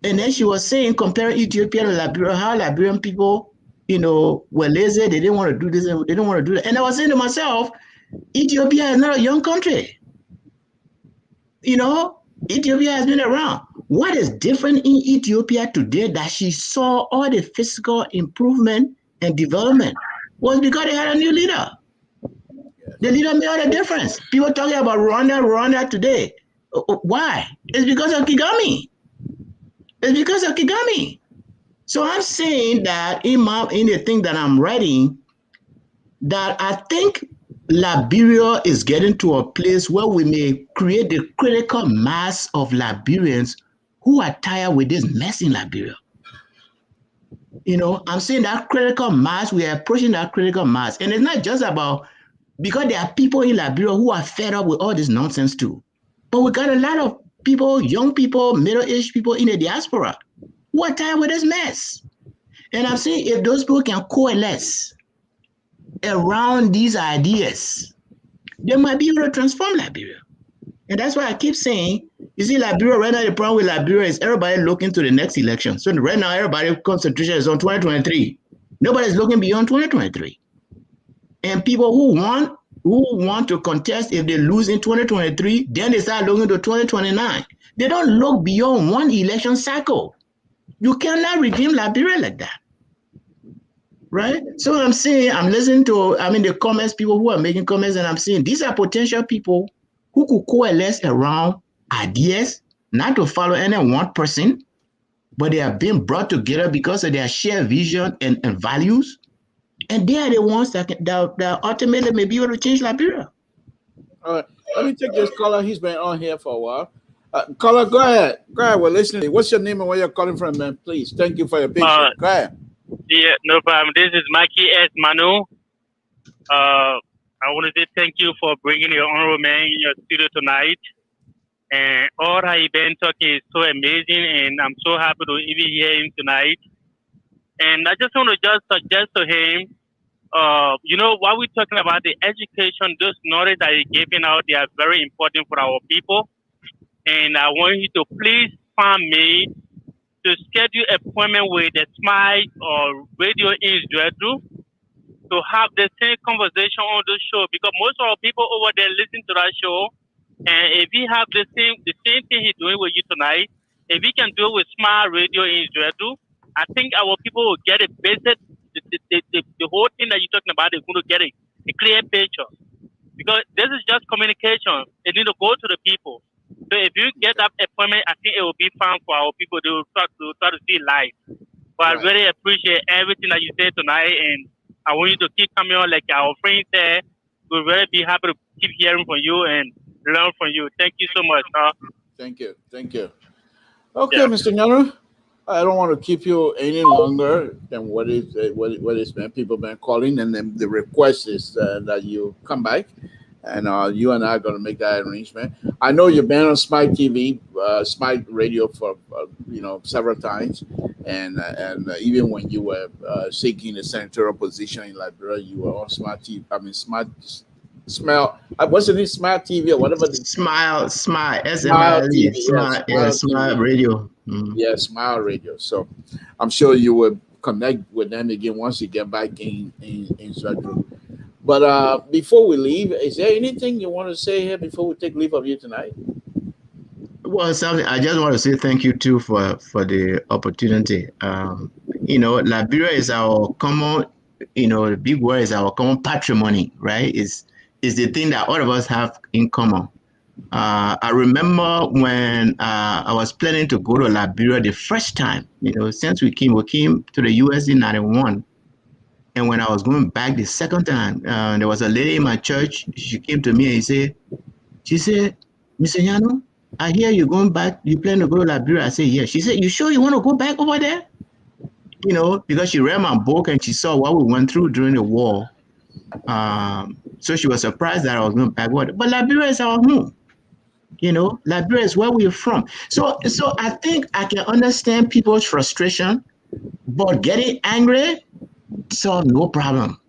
And then she was saying, comparing Ethiopia to Liberia, how Liberian people, you know, were lazy. They didn't want to do this. They didn't want to do that. And I was saying to myself, Ethiopia is not a young country. You know, Ethiopia has been around. What is different in Ethiopia today that she saw all the physical improvement and development was because they had a new leader. The leader made all the difference. People talking about Rwanda today. Why? It's because of Kagame. It's because of Kagame. So I'm saying that in the thing that I'm writing, that I think Liberia is getting to a place where we may create the critical mass of Liberians who are tired with this mess in Liberia. You know, I'm saying that critical mass, we are approaching that critical mass. And it's not just about, because there are people in Liberia who are fed up with all this nonsense too. But we got a lot of people, young people, middle-aged people in the diaspora who are tired with this mess. And I'm saying if those people can coalesce around these ideas, they might be able to transform Liberia. And that's why I keep saying, you see, Liberia, right now, the problem with Liberia is everybody looking to the next election. So right now, everybody's concentration is on 2023. Nobody's looking beyond 2023. And people who want to contest, if they lose in 2023, then they start looking to 2029. They don't look beyond one election cycle. You cannot redeem Liberia like that. Right? So I'm saying, I'm listening to, the comments, people who are making comments, and I'm saying these are potential people who could coalesce around ideas, not to follow any one person, but they are being brought together because of their shared vision and values. And they are the ones that ultimately may be able to change Liberia. All right. Let me take this caller. He's been on here for a while. Caller, go ahead. Go ahead. We're listening. What's your name and where you're calling from, man? Please. Thank you for your patience. Go ahead. Yeah, no problem. This is Mikey S. Manu. I want to say thank you for bringing your honorable man in your studio tonight. And all that he been talking is so amazing, and I'm so happy to even hear him tonight. And I just want to just suggest to him, while we're talking about the education, those knowledge that he's giving out, they are very important for our people. And I want you to please find me to schedule appointment with the Smile or Radio in Dreadru to have the same conversation on the show, because most of our people over there listen to that show. And if we have the same thing he's doing with you tonight, if we can do it with Smile Radio in Dreadru, I think our people will get a basic, the whole thing that you're talking about is going to get a clear picture. Because this is just communication. It needs to go to the people. So if you get that appointment, I think it will be fun for our people to try to see live. But I really appreciate everything that you said tonight, and I want you to keep coming on like our friend said. We'll really be happy to keep hearing from you and learn from you. Thank you so much, sir. Thank you. Thank you. Okay, yeah. Mr. Nyanu, I don't want to keep you any longer than what is been people been calling, and then the request is that you come back, and you and I are going to make that arrangement. I know you've been on Smite TV, Smite Radio for several times, and even when you were seeking the senatorial position in Liberia, you were on Smart TV. I mean, Smile. Wasn't it Smart TV or whatever? Smile, Smile TV, Smile, Smile Radio. Yeah, Smile Radio. So I'm sure you will connect with them again once you get back in Zadru. But before we leave, is there anything you want to say here before we take leave of you tonight? Well, something I just want to say thank you too for the opportunity. Liberia is our common, the big word is our common patrimony, right? Is the thing that all of us have in common. I remember when I was planning to go to Liberia the first time, since we came to the US in 91. And when I was going back the second time, there was a lady in my church. She came to me and she said, Mr. Nyanu, I hear you're going back. You plan to go to Liberia? I said, yeah. She said, you sure you want to go back over there? Because she read my book and she saw what we went through during the war. So she was surprised that I was going back. But Liberia is our home. Liberia is where we're from. So I think I can understand people's frustration, but getting angry, so no problem.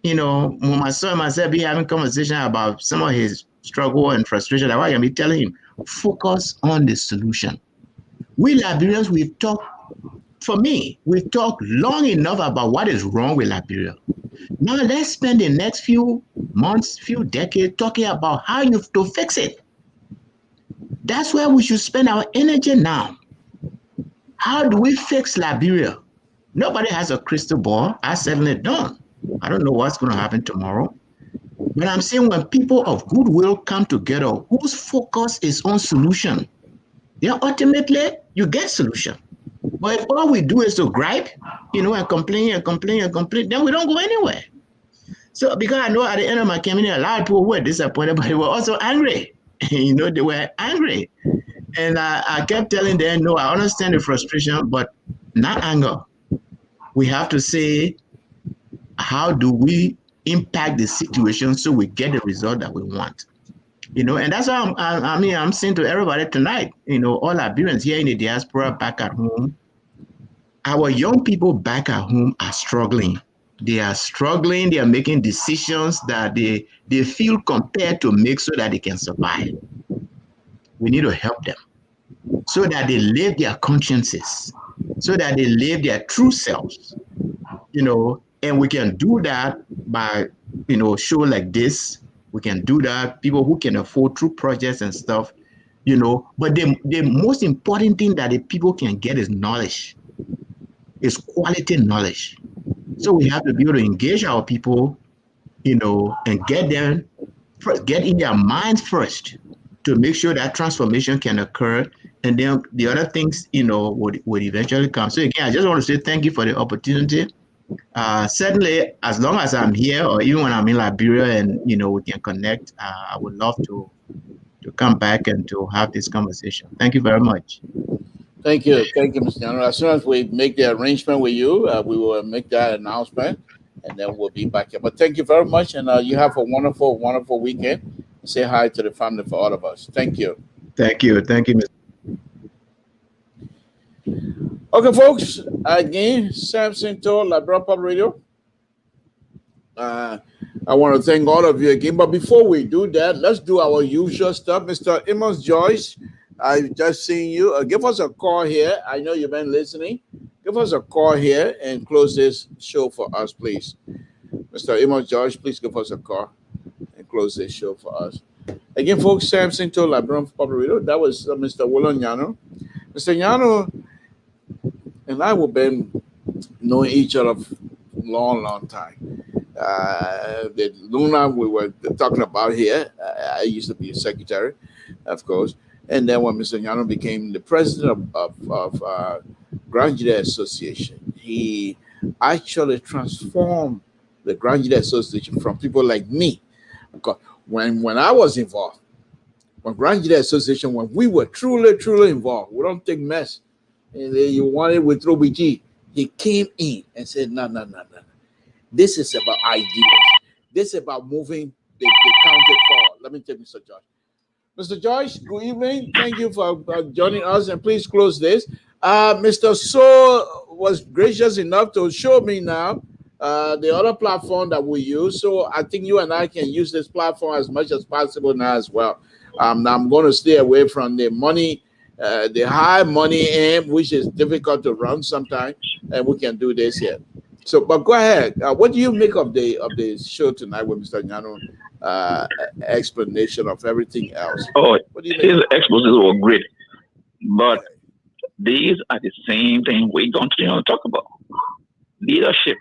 When my son and myself be having conversation about some of his struggle and frustration, I can be telling him, focus on the solution. We Liberians, we've talked long enough about what is wrong with Liberia. Now let's spend the next few months, few decades talking about how you have to fix it. That's where we should spend our energy now. How do we fix Liberia? Nobody has a crystal ball. I certainly don't. I don't know what's going to happen tomorrow. But I'm saying when people of goodwill come together, whose focus is on solution, then ultimately you get solution. But if all we do is to gripe, and complain, then we don't go anywhere. So because I know at the end of my campaign, a lot of people were disappointed, but they were also angry. They were angry. And I kept telling them, no, I understand the frustration, but not anger. We have to say, how do we impact the situation so we get the result that we want? And that's why I'm saying to everybody tonight, all Liberians here in the diaspora back at home, our young people back at home are struggling. They are struggling. They are making decisions that they feel compelled to make so that they can survive. We need to help them so that they live their consciences, so that they live their true selves, and we can do that by, show like this. We can do that, people who can afford true projects and stuff, but the most important thing that the people can get is knowledge, is quality knowledge. So we have to be able to engage our people, and get them, get in their minds first to make sure that transformation can occur. And then the other things, would eventually come. So again, I just want to say thank you for the opportunity. Certainly, as long as I'm here, or even when I'm in Liberia, and we can connect, I would love to come back and to have this conversation. Thank you very much. Thank you, Mr. General. As soon as we make the arrangement with you, we will make that announcement, and then we'll be back here. But thank you very much, and you have a wonderful, wonderful weekend. Say hi to the family for all of us. Thank you. Thank you, Mr. Okay, folks. Again, Samson to LIBERIA Public Radio. I want to thank all of you again. But before we do that, let's do our usual stuff. Mr. Amos Joyce, I've just seen you. Give us a call here. I know you've been listening. Give us a call here and close this show for us, please. Mr. Amos Joyce, please give us a call and close this show for us. Again, folks, Samson to LIBERIA Public Radio. That was Mr. William NYANUE. Mr. NYANUE and I have been knowing each other for a long, long time. The Luna we were talking about here, I used to be a secretary, of course. And then when Mr. NYANUE became the president of Grand GEDEH Association, he actually transformed the Grand GEDEH Association from people like me. Because when I was involved, when Grand GEDEH Association, when we were truly, truly involved, we don't take mess. And you wanted with Robiji, he came in and said, no. This is about ideas. This is about moving the county forward. Let me take Mr. Joyce. Mr. Joyce, good evening. Thank you for joining us, and please close this. Mr. So was gracious enough to show me now the other platform that we use. So I think you and I can use this platform as much as possible now as well. Now I'm going to stay away from the money, the high money aim, which is difficult to run sometimes, and we can do this here. So, but go ahead. What do you make of the show tonight with Mr. NYANUE explanation of everything else? Oh, his exposés were great, but these are the same thing we continue to talk about: leadership,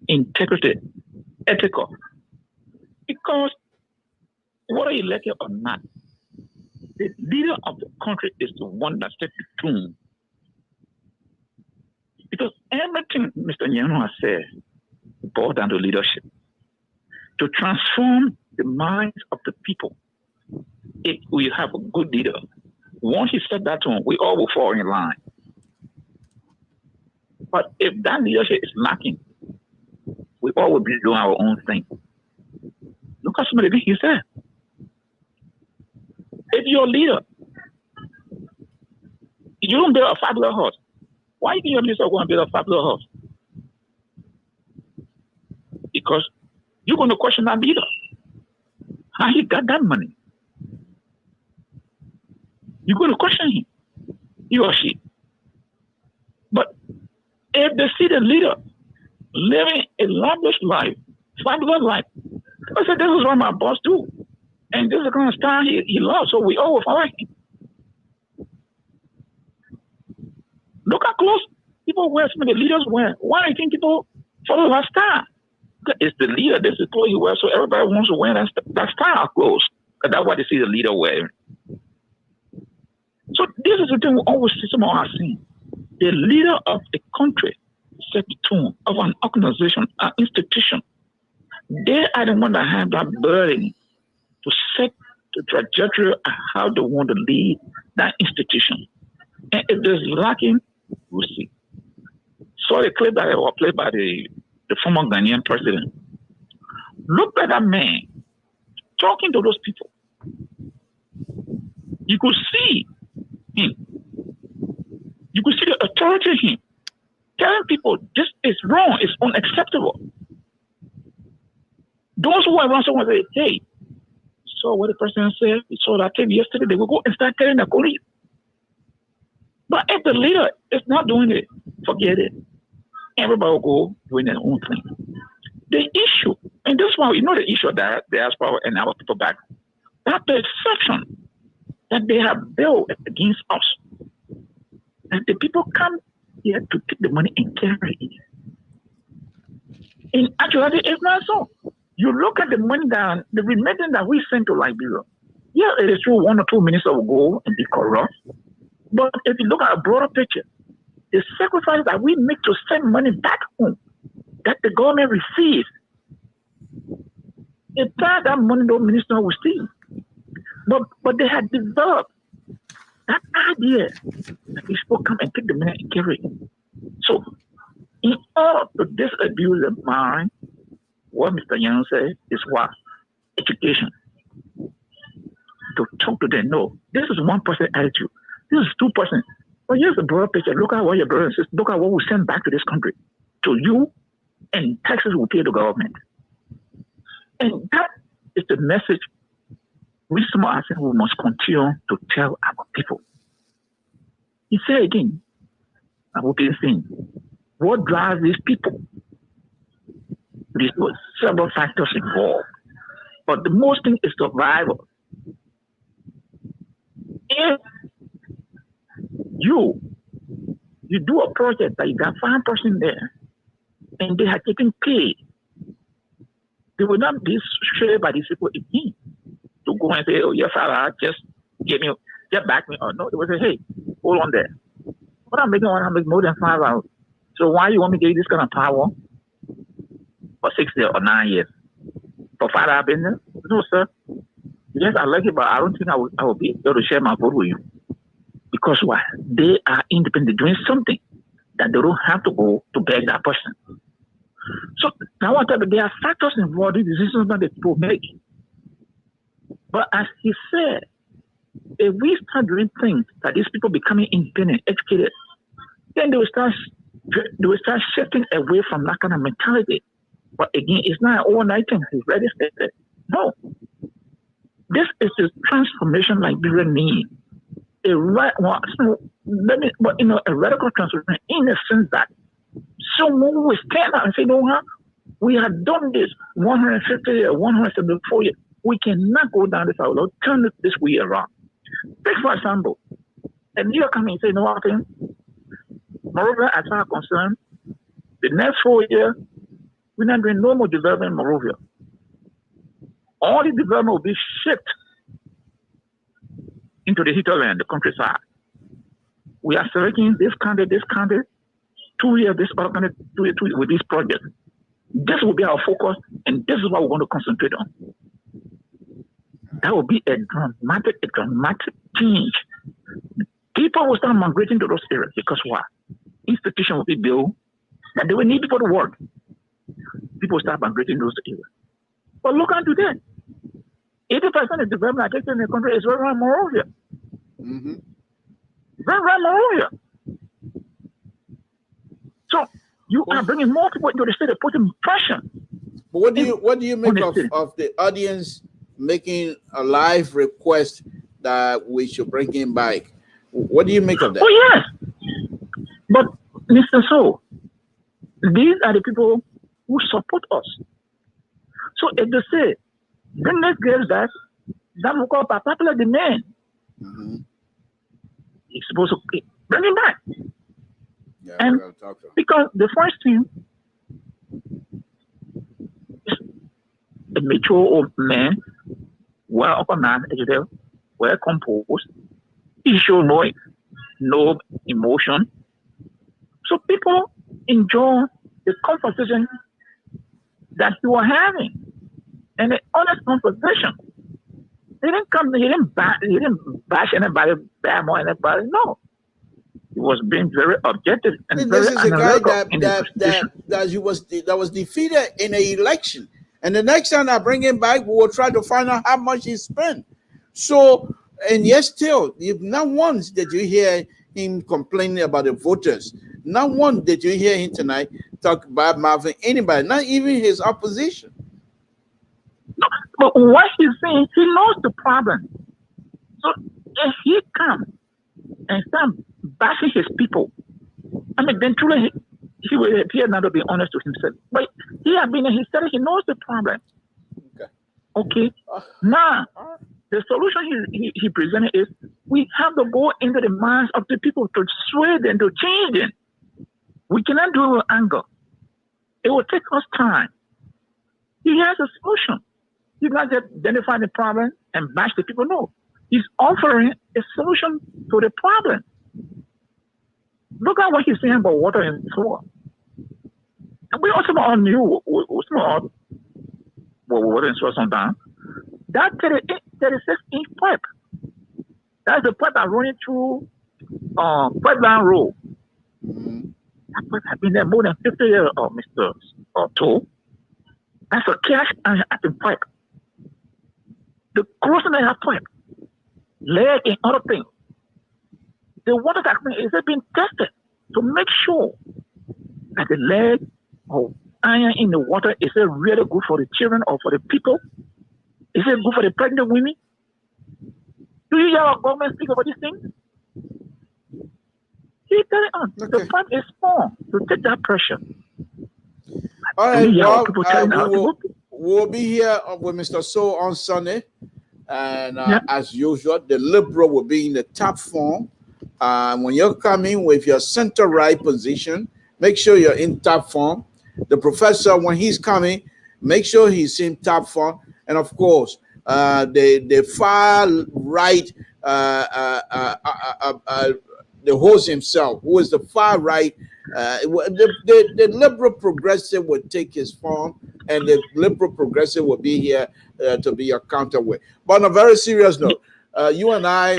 integrity, ethical. Because whether you like it or not, the leader of the country is the one that sets the tune. Because everything Mr. NYANUE has said boils down to leadership. To transform the minds of the people, if we have a good leader, once he set that tone, we all will fall in line. But if that leadership is lacking, we all will be doing our own thing. Look at some of the things he said. If you're a leader, you don't build a fabulous house. Why do you think you're going to build a fabulous house? Because you're going to question that leader. How he got that money? You're going to question him, he or she. But if they see the leader living a lavish life, fabulous life, I said, this is what my boss do. And this is the kind of style he loves, so we all will follow him. Look how close people wear, some of the leaders wear. Why do you think people follow that style? It's the leader, this is the clothes he wears, so everybody wants to wear that style of clothes. And that's what they see the leader wearing. So this is the thing we always see some of our scenes. The leader of a country set the tone of an organization, an institution. They are the one that have that burden to set the trajectory of how they want to lead that institution. And if there's lacking, we'll see. So the clip that was played by the former Ghanaian president. Look at that man talking to those people. You could see him. You could see the authority in him. Telling people this is wrong, it's unacceptable. Those who are around someone say, hey, so what the president said, we saw that tape yesterday, they will go and start telling the police. But if the leader is not doing it, forget it. Everybody will go doing their own thing. The issue, and this one, you know the issue of that diaspora and our people back, that perception that they have built against us, and the people come here to take the money and carry it. In actuality, it's not so. You look at the money down, the remittance that we send to Liberia. Yeah, it is true, 1 or 2 ministers will go and be corrupt. But if you look at a broader picture, the sacrifice that we make to send money back home that the government receives, in fact, that money the minister will steal. But they had developed that idea that these people come and take the money and carry it. So, in order to disabuse the mind, what Mr. Young said is what? Education. To talk to them. No, this is 1% attitude. This is 2%. But here's the broad picture. Look at what your brothers and sisters, look at what we send back to this country. To you, and taxes will pay the government. And that is the message we must continue to tell our people. He said again, I will be saying, what drives these people? There's several factors involved. But the most thing is survival. If you do a project that you got 5 person there and they are getting paid, they will not be shared by these people again to go and say, oh, your father just back me. Or no, they will say, hey, hold on there. What I'm making, I make more than 5 hours. So why you want me to give you this kind of power for 6 years or 9 years? For 5 hours business? No, sir. Yes, I like it, but I don't think I will be able to share my vote with you. Because why? They are independent, doing something that they don't have to go to beg that person. So now I tell you, there are factors involved in decisions that the people make. But as he said, if we start doing things that these people becoming independent, educated, then they will start shifting away from that kind of mentality. But again, it's not an overnight thing. He's already stated. No. This is the transformation Liberia needs. A radical transformation in the sense that someone will stand up and say, no, we have done this 150 years, 174 years. We cannot go down this road. Turn this way around. Take for example, and you come and say, no, what thing? Moreover, as far as concerned, the next 4 years, we're not doing no more development in Morovia. All the development will be shipped into the hinterland, the countryside. We are selecting this country, 2 years, this other country, 2 years with this project. This will be our focus, and this is what we want to concentrate on. That will be a dramatic change. People will start migrating to those areas because why? Institutions will be built, and they will need people to work. People start migrating to those areas. But look at today. 80% of development in the country is right around Morovia. Mm-hmm. Right around Morovia. So you are bringing more people into the city, putting pressure. But what do you make of the audience making a live request that we should bring him back? What do you make of that? Oh yes, but Mr. So, these are the people who support us. So if they say, bring this girl back, that will call by popular demand. Mm-hmm. It's supposed to bring him back. Yeah, and because the first thing is a mature old man, well organized, educated, well composed. He show no emotion. So people enjoy the conversation that you are having. And the honest conversation. He didn't bash anybody, bad more anybody. No. He was being very objective and this very is a guy that was defeated in an election. And the next time I bring him back, we will try to find out how much he spent. So, and yet still, not once did you hear him complaining about the voters. Not once did you hear him tonight talk about mouthing anybody, not even his opposition. No, but what he's saying, he knows the problem. So if he comes and start bashing his people, I mean, then truly he will appear not to be honest to himself. But he has been in his study, he knows the problem. Okay. Now, the solution he presented is we have to go into the minds of the people to sway them, to change them. We cannot do it with anger. It will take us time. He has a solution. He's not just identifying the problem and bash the people. No. He's offering a solution to the problem. Look at what he's saying about water and soil. And we also all knew water and soil sometimes. That 36-inch pipe, that's the pipe that's running through Pipeline Road. That pipe has been there more than 50 years, Mr. Toll. That's a cash and pipe. The corrosion of that pipe, lead and other things. The water that is being tested to make sure that the lead or iron in the water is it really good for the children or for the people? Is it good for the pregnant women? Do you hear our government speak about these things? He tell it on. The pipe is small to take that pressure. All right, we'll be here with Mr. So on Sunday. And as usual, the liberal will be in the top form. When you're coming with your center right position, make sure you're in top form. The professor, when he's coming, make sure he's in top form. And of course, the far right, the host himself, who is the far right, the liberal progressive will take his form, and the liberal progressive will be here to be your counterweight. But on a very serious note, you and I,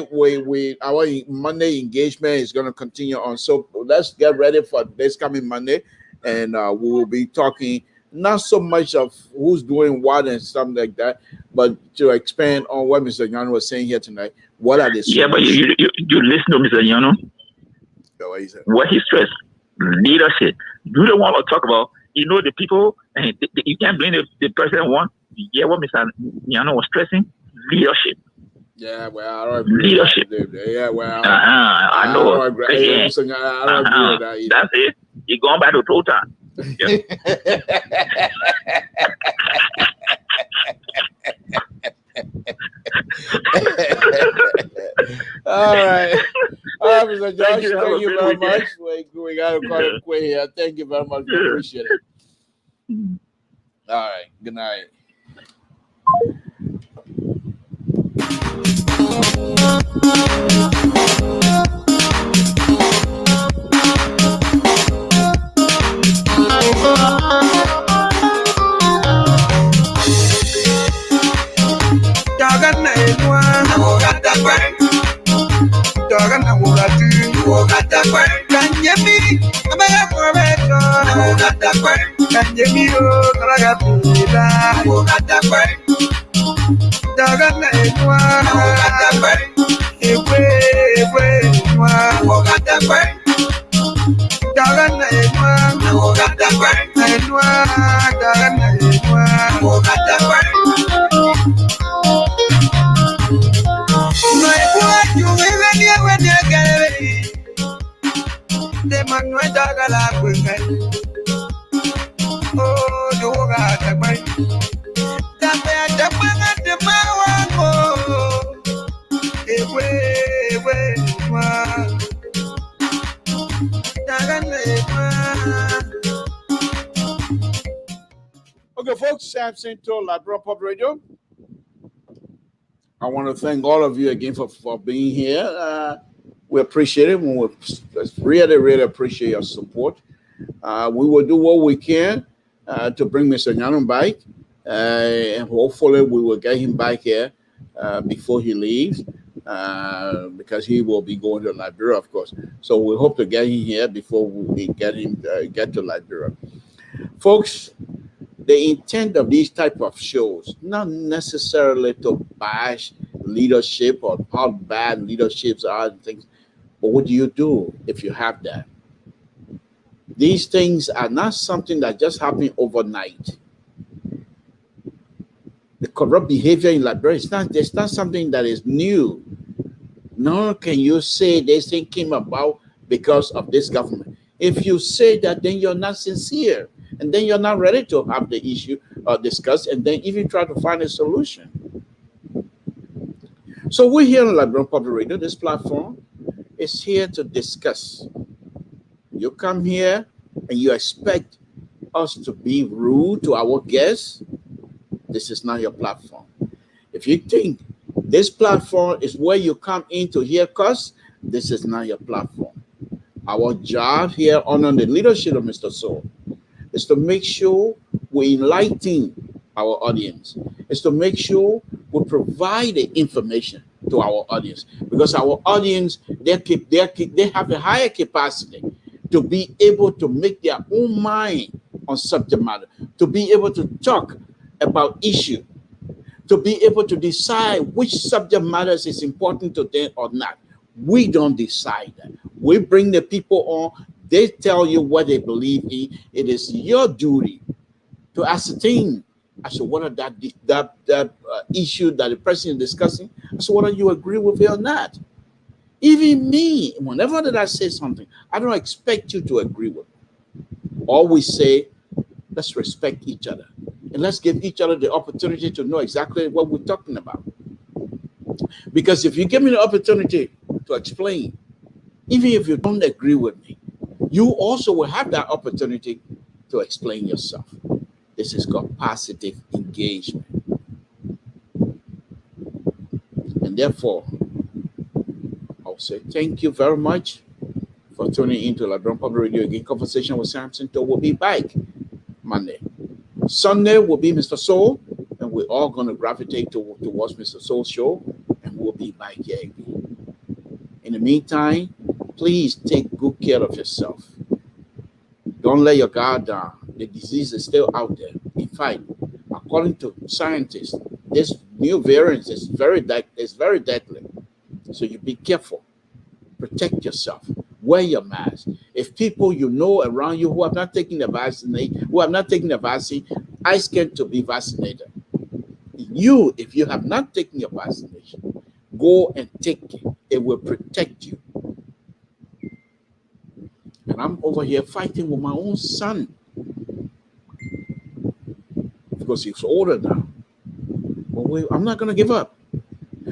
our Monday engagement is going to continue on. So let's get ready for this coming Monday, and we will be talking not so much of who's doing what and something like that, but to expand on what Mr. Yano was saying here tonight. What are the solutions? Yeah, but you listen to Mr. Yano. What he stressed, leadership. You don't want to talk about, the people, and you can't blame the president one. Yeah, what Mr. Yano was stressing, leadership. Yeah, well, I don't agree leadership. With that. Yeah, well, I know. I don't agree with that either. That's it. You're going back to total time. Yeah. All right, Mr. Josh, thank you very much. We got to call it quit here. Thank you very much. We appreciate it. All right, good night. Okay, folks, Samson to LIBERIA Public Radio. I want to thank all of you again for being here. We appreciate it. We really, really appreciate your support. We will do what we can to bring Mr. Yano back. And hopefully we will get him back here before he leaves, because he will be going to Liberia, of course. So we hope to get him here before we get to Liberia. Folks, the intent of these type of shows, not necessarily to bash leadership or how bad leaderships are and things, but what do you do if you have that? These things are not something that just happen overnight. The corrupt behavior in Liberia it's not something that is new. Nor can you say this thing came about because of this government. If you say that, then you're not sincere, and then you're not ready to have the issue discussed, and then even try to find a solution. So we're here on LIBERIA Public Radio. This platform is here to discuss. You come here and you expect us to be rude to our guests. This is not your platform. If you think this platform is where you come in to hear cuss, this is not your platform. Our job here under the leadership of Mr. Soul is to make sure we enlighten our audience, is to make sure we provide the information to our audience, because our audience, they have a higher capacity to be able to make their own mind on subject matter, to be able to talk about issue, to be able to decide which subject matters is important to them or not. We don't decide that. We bring the people on. They tell you what they believe in. It is your duty to ascertain as to whether that issue that the person is discussing, as to whether you agree with it or not. Even me, whenever that I say something, I don't expect you to agree with it. Always say, let's respect each other, and let's give each other the opportunity to know exactly what we're talking about. Because if you give me the opportunity to explain, even if you don't agree with me, you also will have that opportunity to explain yourself. This is called positive engagement. And therefore, I'll say thank you very much for tuning into LIBERIA Public Radio again. Conversation with Samson. We'll be back Monday. Sunday will be Mr. Soul, and we're all going to gravitate towards Mr. Soul's show, and we'll be back here again. In the meantime, please take good care of yourself. Don't let your guard down. The disease is still out there. In fact, according to scientists, this new variant is very deadly. So you be careful. Protect yourself. Wear your mask. If people you know around you who have not taken the vaccine, ask them to be vaccinated. You, if you have not taken your vaccination, go and take it. It will protect you. And I'm over here fighting with my own son, because he's older now. But I'm not going to give up,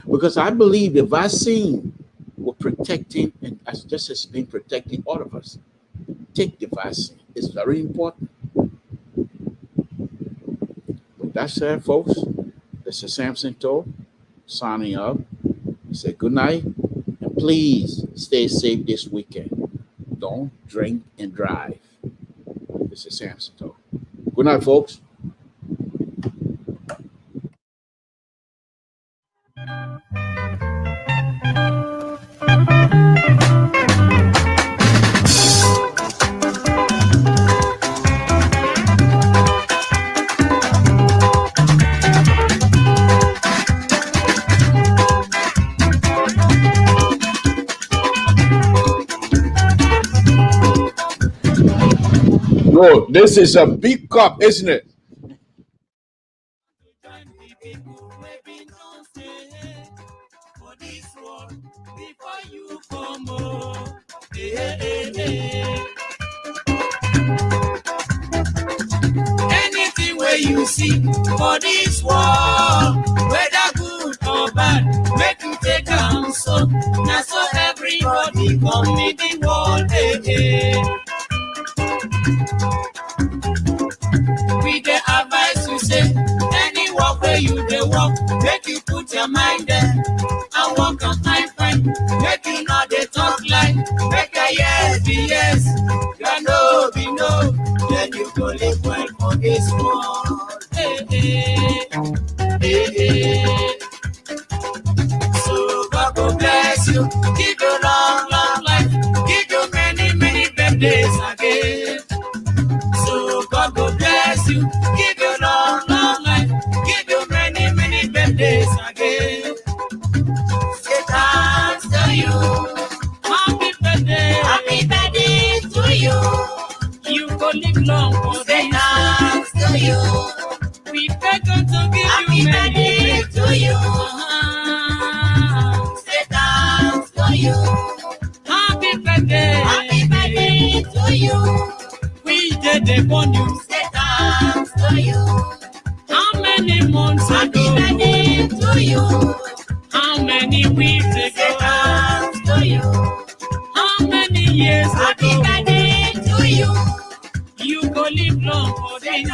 because I believe the vaccine will protect him, and just as it's been protecting all of us. Take the vaccine. It's very important. With that said, folks, this is Samson signing up. Say good night, and please stay safe this weekend. Don't drink and drive. This is Samson. Good night, folks. No, this is a big cup, isn't it? Anything where you see for this world, whether good or bad, make you take am so. Now so everybody come in the world, We the advice you say, any work where you dey work, make you put your mind there and work on fine. Make you know they talk like, make a yes be yes, you no be no, then you go live well for this world. So God go bless you, give you long life, give you many birthdays again. So God go bless you, give you long life, give you many birthdays again. Say thanks to you, happy birthday to you. You go live long for say thanks to you. We beg God to give happy you many birthday to you. Say thanks to you, happy birthday to you. We did the born you. Say thanks to you. How many months ago? Happy birthday to you. How many weeks ago? Say thanks to you. How many years ago? Happy birthday to you. You go live long for this.